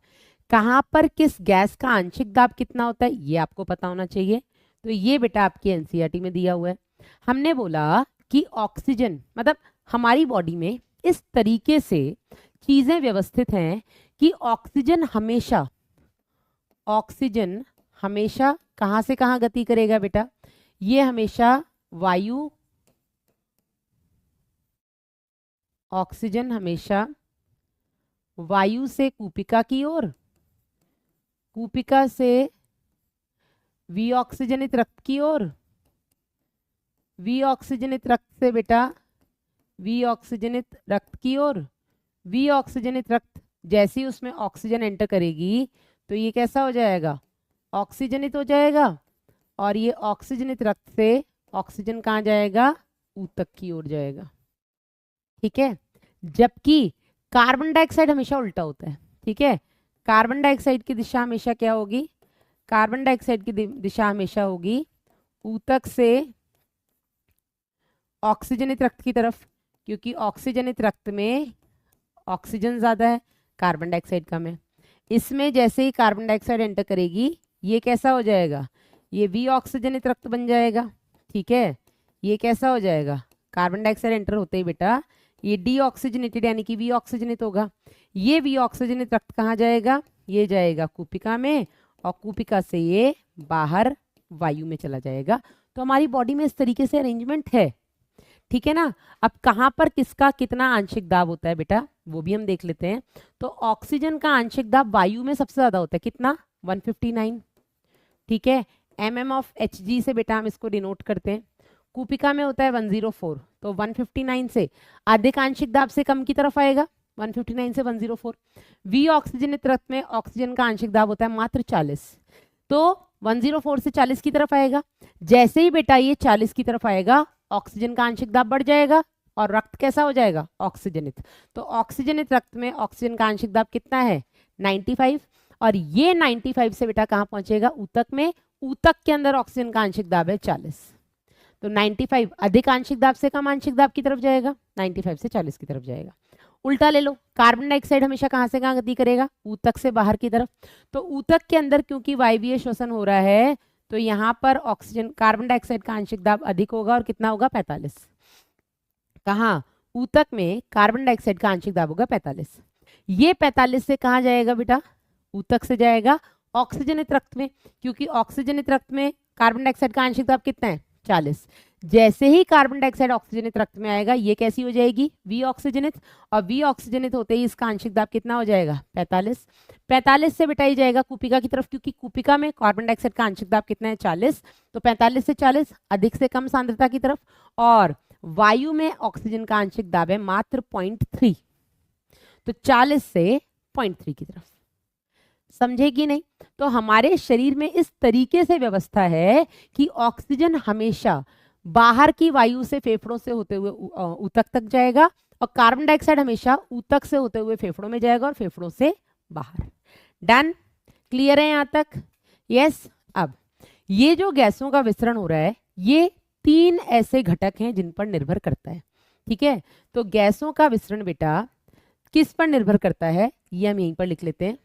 कहाँ पर किस गैस का आंशिक दाब कितना होता है ये आपको पता होना चाहिए। तो ये बेटा आपकी एनसीईआरटी में दिया हुआ है। हमने बोला कि ऑक्सीजन मतलब हमारी बॉडी में इस तरीके से चीजें व्यवस्थित हैं कि ऑक्सीजन हमेशा कहाँ से कहाँ गति करेगा बेटा, ये हमेशा ऑक्सीजन हमेशा वायु से कूपिका की ओर, कूपिका से विऑक्सीजनित रक्त की ओर, विऑक्सीजनित रक्त से बेटा विऑक्सीजनित रक्त की ओर, विऑक्सीजनित रक्त जैसे ही उसमें ऑक्सीजन एंटर करेगी तो ये कैसा हो जाएगा, ऑक्सीजनित हो जाएगा। और ये ऑक्सीजनित रक्त से ऑक्सीजन कहाँ जाएगा, ऊतक की ओर जाएगा, ठीक है। जबकि कार्बन डाइऑक्साइड हमेशा उल्टा होता है, ठीक है। कार्बन डाइऑक्साइड की दिशा हमेशा क्या होगी, कार्बन डाइऑक्साइड की दिशा हमेशा होगी ऊतक से ऑक्सीजनित रक्त की तरफ, क्योंकि ऑक्सीजनित रक्त में ऑक्सीजन ज्यादा है, कार्बन डाइऑक्साइड कम है। इसमें जैसे ही कार्बन डाइऑक्साइड एंटर करेगी ये कैसा हो जाएगा, ये विऑक्सीजनित रक्त बन जाएगा, ठीक है। ये कैसा हो जाएगा, कार्बन डाइऑक्साइड एंटर होते ही बेटा ये डीऑक्सीजनेटेड यानी कि विऑक्सीजनित होगा। ये विऑक्सीजनित रक्त कहाँ जाएगा, ये जाएगा कूपिका में और कूपिका से ये बाहर वायु में चला जाएगा। तो हमारी बॉडी में इस तरीके से अरेंजमेंट है, ठीक है ना। अब कहाँ पर किसका कितना आंशिक दाब होता है बेटा वो भी हम देख लेते हैं। तो ऑक्सीजन का आंशिक दाब वायु में सबसे ज्यादा होता है, कितना, 159, ठीक है। mmHg से बेटा हम इसको डिनोट करते हैं। कूपिका में होता है 104, तो 159 से अधिक आंशिक दाब से कम की तरफ आएगा, 159 से 104। विऑक्सीजनित रक्त में ऑक्सीजन का आंशिक दाब होता है मात्र 40, तो 104 से 40 की तरफ आएगा। जैसे ही बेटा ये 40 की तरफ आएगा ऑक्सीजन का आंशिक दाब बढ़ जाएगा और रक्त कैसा हो जाएगा, ऑक्सीजनित। तो ऑक्सीजनित रक्त में ऑक्सीजन का आंशिक दाब कितना है, 95, और ये 95 से बेटा कहाँ पहुंचेगा, ऊतक में। ऊतक के अंदर ऑक्सीजन का आंशिक दाब है 40, तो 95 अधिक आंशिक दाब से कम आंशिक दाब की तरफ जाएगा, 95 से 40 की तरफ जाएगा। उल्टा ले लो, कार्बन डाइऑक्साइड हमेशा कहाँ से कहाँ गति करेगा, ऊतक से बाहर की तरफ। तो ऊतक के अंदर क्योंकि वायवीय श्वसन हो रहा है तो यहाँ पर ऑक्सीजन कार्बन डाइऑक्साइड का आंशिक दाब अधिक होगा और कितना होगा, 45। कहाँ, ऊतक में कार्बन डाइऑक्साइड का आंशिक दाब होगा 45। ये 45 से कहाँ जाएगा बेटा, ऊतक से जाएगा ऑक्सीजनित रक्त में, क्योंकि ऑक्सीजनित रक्त में कार्बन डाइऑक्साइड का आंशिक दाब कितना है, 40। जैसे ही कार्बन डाइऑक्साइड ऑक्सीजनित रक्त में आएगा ये कैसी हो जाएगी, विऑक्सीजनित, और विऑक्सीजनित होते ही इसका आंशिक दाब कितना हो जाएगा, 45। 45 से बिटाई जाएगा कूपिका की तरफ, क्योंकि कूपिका में कार्बन डाइऑक्साइड का आंशिक दाब कितना है, 40, तो 45 से 40 अधिक से कम सांद्रता की तरफ। और वायु में ऑक्सीजन का आंशिक दाब है मात्र 0.3, तो 40 से 0.3 की तरफ, समझेगी नहीं। तो हमारे शरीर में इस तरीके से व्यवस्था है कि ऑक्सीजन हमेशा बाहर की वायु से फेफड़ों से होते हुए ऊतक तक जाएगा और कार्बन डाइऑक्साइड हमेशा ऊतक से होते हुए फेफड़ों में जाएगा और फेफड़ों से बाहर। डन, क्लियर है यहाँ तक, यस। अब ये जो गैसों का विसरण हो रहा है ये 3 ऐसे घटक हैं जिन पर निर्भर करता है, ठीक है। तो गैसों का विसरण बेटा किस पर निर्भर करता है ये हम यहीं पर लिख लेते हैं।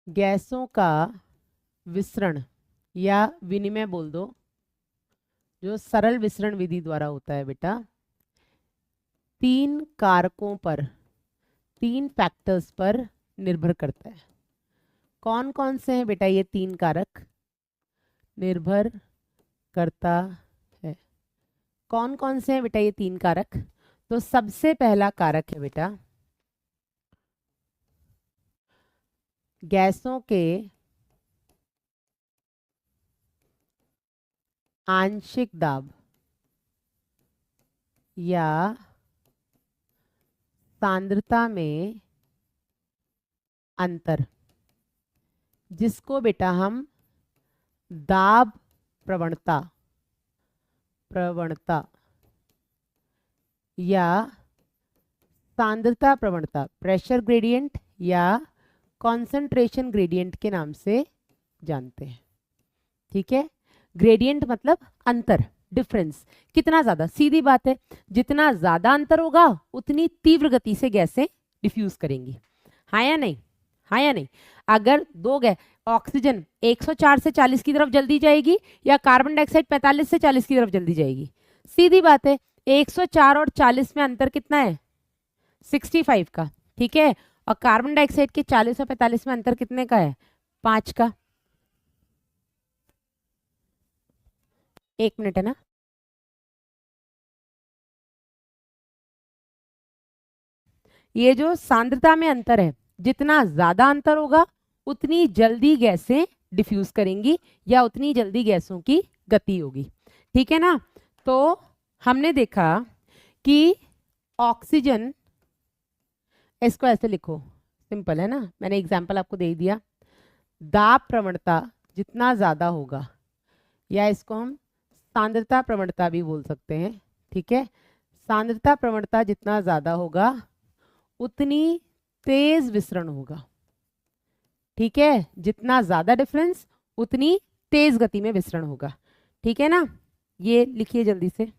गैसों का विसरण या विनिमय बोल दो, जो सरल विसरण विधि द्वारा होता है बेटा, 3 कारकों पर, 3 फैक्टर्स पर निर्भर करता है। कौन कौन से हैं बेटा ये 3 कारक निर्भर करता है, कौन कौन से हैं बेटा ये 3 कारक। तो सबसे पहला कारक है बेटा गैसों के आंशिक दाब या सांद्रता में अंतर, जिसको बेटा हम दाब प्रवणता या सांद्रता प्रवणता, प्रेशर ग्रेडियंट या कॉन्सेंट्रेशन ग्रेडियंट के नाम से जानते हैं। ठीक है, ग्रेडियंट मतलब अंतर, डिफरेंस, कितना ज्यादा, सीधी बात है, जितना ज्यादा अंतर होगा उतनी तीव्र गति से गैसें डिफ्यूज करेंगी। हाँ या नहीं, हाँ या नहीं। अगर दो गैस, ऑक्सीजन 104 से 40 की तरफ जल्दी जाएगी या कार्बन डाइऑक्साइड 45 से 40 की तरफ जल्दी जाएगी, सीधी बात है, 104 और 40 में अंतर कितना है, 65 का। ठीक है, और कार्बन डाइऑक्साइड के 40 और 45 में अंतर कितने का है, 5 का। 1 मिनट है ना। ये जो सांद्रता में अंतर है, जितना ज्यादा अंतर होगा उतनी जल्दी गैसें डिफ्यूज करेंगी या उतनी जल्दी गैसों की गति होगी। ठीक है ना। तो हमने देखा कि ऑक्सीजन, इसको ऐसे लिखो, सिंपल है ना, मैंने एग्जाम्पल आपको दे दिया। दाब प्रवणता जितना ज्यादा होगा, या इसको हम सांद्रता प्रवणता भी बोल सकते हैं। ठीक है, सांद्रता प्रवणता जितना ज्यादा होगा उतनी तेज विसरण होगा। ठीक है, जितना ज्यादा डिफरेंस उतनी तेज गति में विसरण होगा। ठीक है ना, ये लिखिए जल्दी से।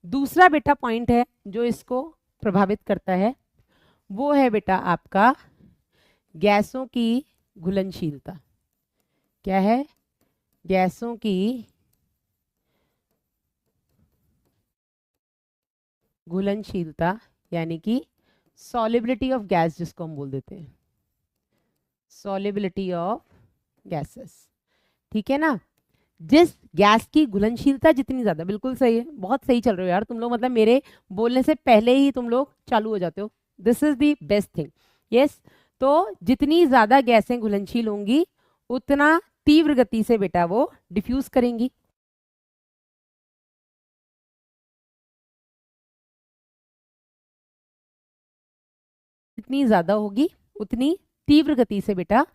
दूसरा बेटा पॉइंट है जो इसको प्रभावित करता है, वो है बेटा आपका गैसों की घुलनशीलता। क्या है, गैसों की घुलनशीलता, यानी कि सॉलिबिलिटी ऑफ गैस, जिसको हम बोल देते हैं सॉलिबिलिटी ऑफ गैसेस। ठीक है ना, जिस गैस की घुलनशीलता जितनी ज्यादा, बिल्कुल सही है, बहुत सही चल रहे हो यार तुम लोग, मतलब मेरे बोलने से पहले ही तुम लोग चालू हो जाते हो, this is the best thing. Yes, तो जितनी ज्यादा गैसें घुलनशील होंगी उतना तीव्र गति से बेटा वो डिफ्यूज करेंगी। जितनी ज्यादा होगी उतनी तीव्र गति से बेटा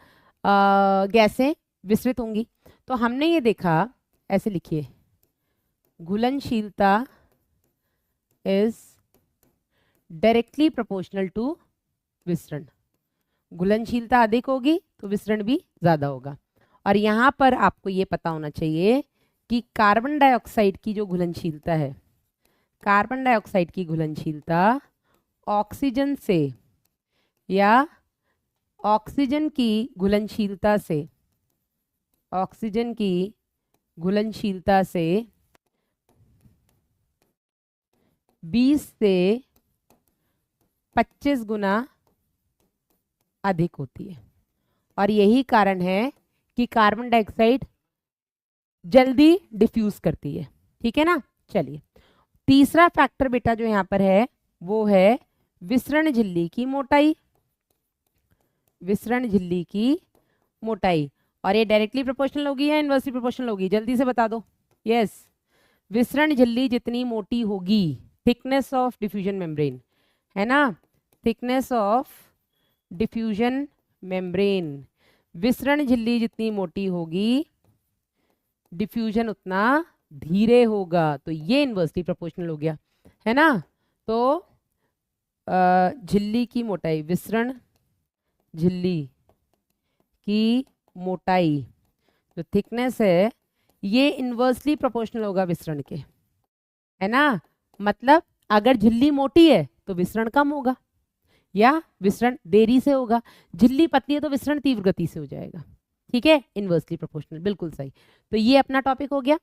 गैसें विसरित होंगी। तो हमने ये देखा, ऐसे लिखिए, घुलनशीलता इज डायरेक्टली प्रोपोर्शनल टू विसरण। घुलनशीलता अधिक होगी तो विसरण भी ज्यादा होगा। और यहाँ पर आपको ये पता होना चाहिए कि कार्बन डाइऑक्साइड की जो घुलनशीलता है, कार्बन डाइऑक्साइड की घुलनशीलता ऑक्सीजन से या ऑक्सीजन की घुलनशीलता से, ऑक्सीजन की घुलनशीलता से 20 से 25 गुना अधिक होती है। और यही कारण है कि कार्बन डाइऑक्साइड जल्दी डिफ्यूज करती है। ठीक है ना। चलिए, तीसरा फैक्टर बेटा जो यहाँ पर है वो है विसरण झिल्ली की मोटाई। विसरण झिल्ली की मोटाई, और ये डायरेक्टली प्रोपोर्शनल होगी या इनवर्सली प्रोपोर्शनल होगी, जल्दी से बता दो। यस, विसरण झिल्ली जितनी मोटी होगी, थिकनेस ऑफ डिफ्यूजन मेम्ब्रेन, है ना, थिकनेस ऑफ डिफ्यूजन मेम्ब्रेन, विसरण झिल्ली जितनी मोटी होगी डिफ्यूजन उतना धीरे होगा। तो ये इनवर्सली प्रोपोर्शनल हो गया, है ना। तो झिल्ली की मोटाई, विसरण झिल्ली की मोटाई, जो थिकनेस है, ये इनवर्सली प्रोपोर्शनल होगा विसरण के, है ना। मतलब अगर झिल्ली मोटी है तो विसरण कम होगा या विसरण देरी से होगा, झिल्ली पतली है तो विसरण तीव्र गति से हो जाएगा। ठीक है, इनवर्सली प्रोपोर्शनल, बिल्कुल सही। तो ये अपना टॉपिक हो गया,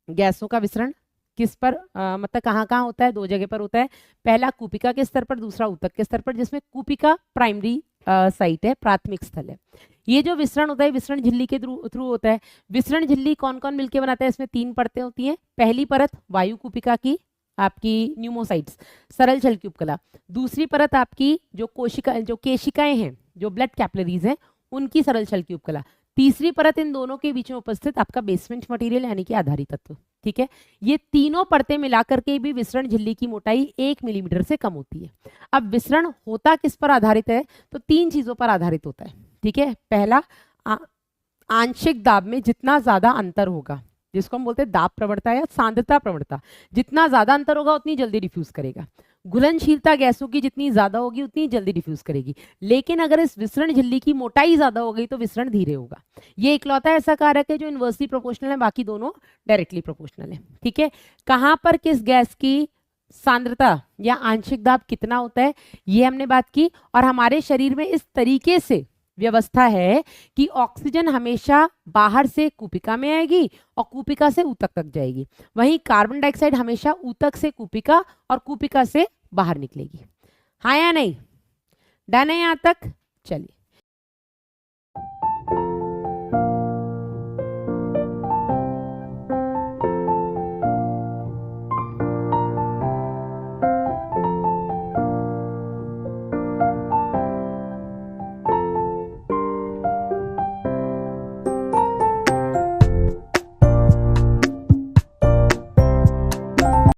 गैसों का विसरण किस पर मतलब कहाँ कहाँ होता है, 2 जगह पर होता है। पहला कूपिका के स्तर पर, दूसरा ऊतक के स्तर पर, जिसमें कूपिका प्राइमरी साइट है, प्राथमिक स्थल है। ये जो विसरण होता है विसरण झिल्ली के थ्रू होता है। विसरण झिल्ली कौन कौन मिलकर बनाता है, इसमें 3 परतें होती हैं। पहली परत वायु कूपिका की, आपकी न्यूमोसाइट्स, सरल छल की उपकला। दूसरी परत आपकी जो केशिकाएं हैं, जो ब्लड कैपिलरीज हैं, उनकी सरल छल की उपकला। तीसरी परत इन दोनों के बीच में उपस्थित आपका बेसमेंट मटेरियल, यानी कि आधारी तत्व। ठीक है, ये तीनों परतें मिलाकर के भी विसरण झिल्ली की मोटाई 1 मिलीमीटर से कम होती है। अब विसरण होता किस पर आधारित है, तो 3 चीजों पर आधारित होता है। ठीक है, पहला आंशिक दाब में जितना ज्यादा अंतर होगा, जिसको हम बोलते हैं दाब प्रवणता या सांद्रता प्रवणता, जितना ज्यादा अंतर होगा उतनी जल्दी डिफ्यूज करेगा। घुलनशीलता गैसों की जितनी ज्यादा होगी उतनी जल्दी डिफ्यूज करेगी, लेकिन अगर इस विसरण झिल्ली की मोटाई ज्यादा हो गई तो विसरण धीरे होगा। ये इकलौता ऐसा कारक है जो इनवर्सली प्रोपोर्शनल है, बाकी दोनों डायरेक्टली प्रोपोर्शनल है। ठीक है, कहां पर किस गैस की सांद्रता या आंशिक दाब कितना होता है ये हमने बात की। और हमारे शरीर में इस तरीके से व्यवस्था है कि ऑक्सीजन हमेशा बाहर से कूपिका में आएगी और कूपिका से ऊतक तक जाएगी, वहीं कार्बन डाइऑक्साइड हमेशा ऊतक से कूपिका और कूपिका से बाहर निकलेगी। हाँ या नहीं? डन है यहां तक? चलिए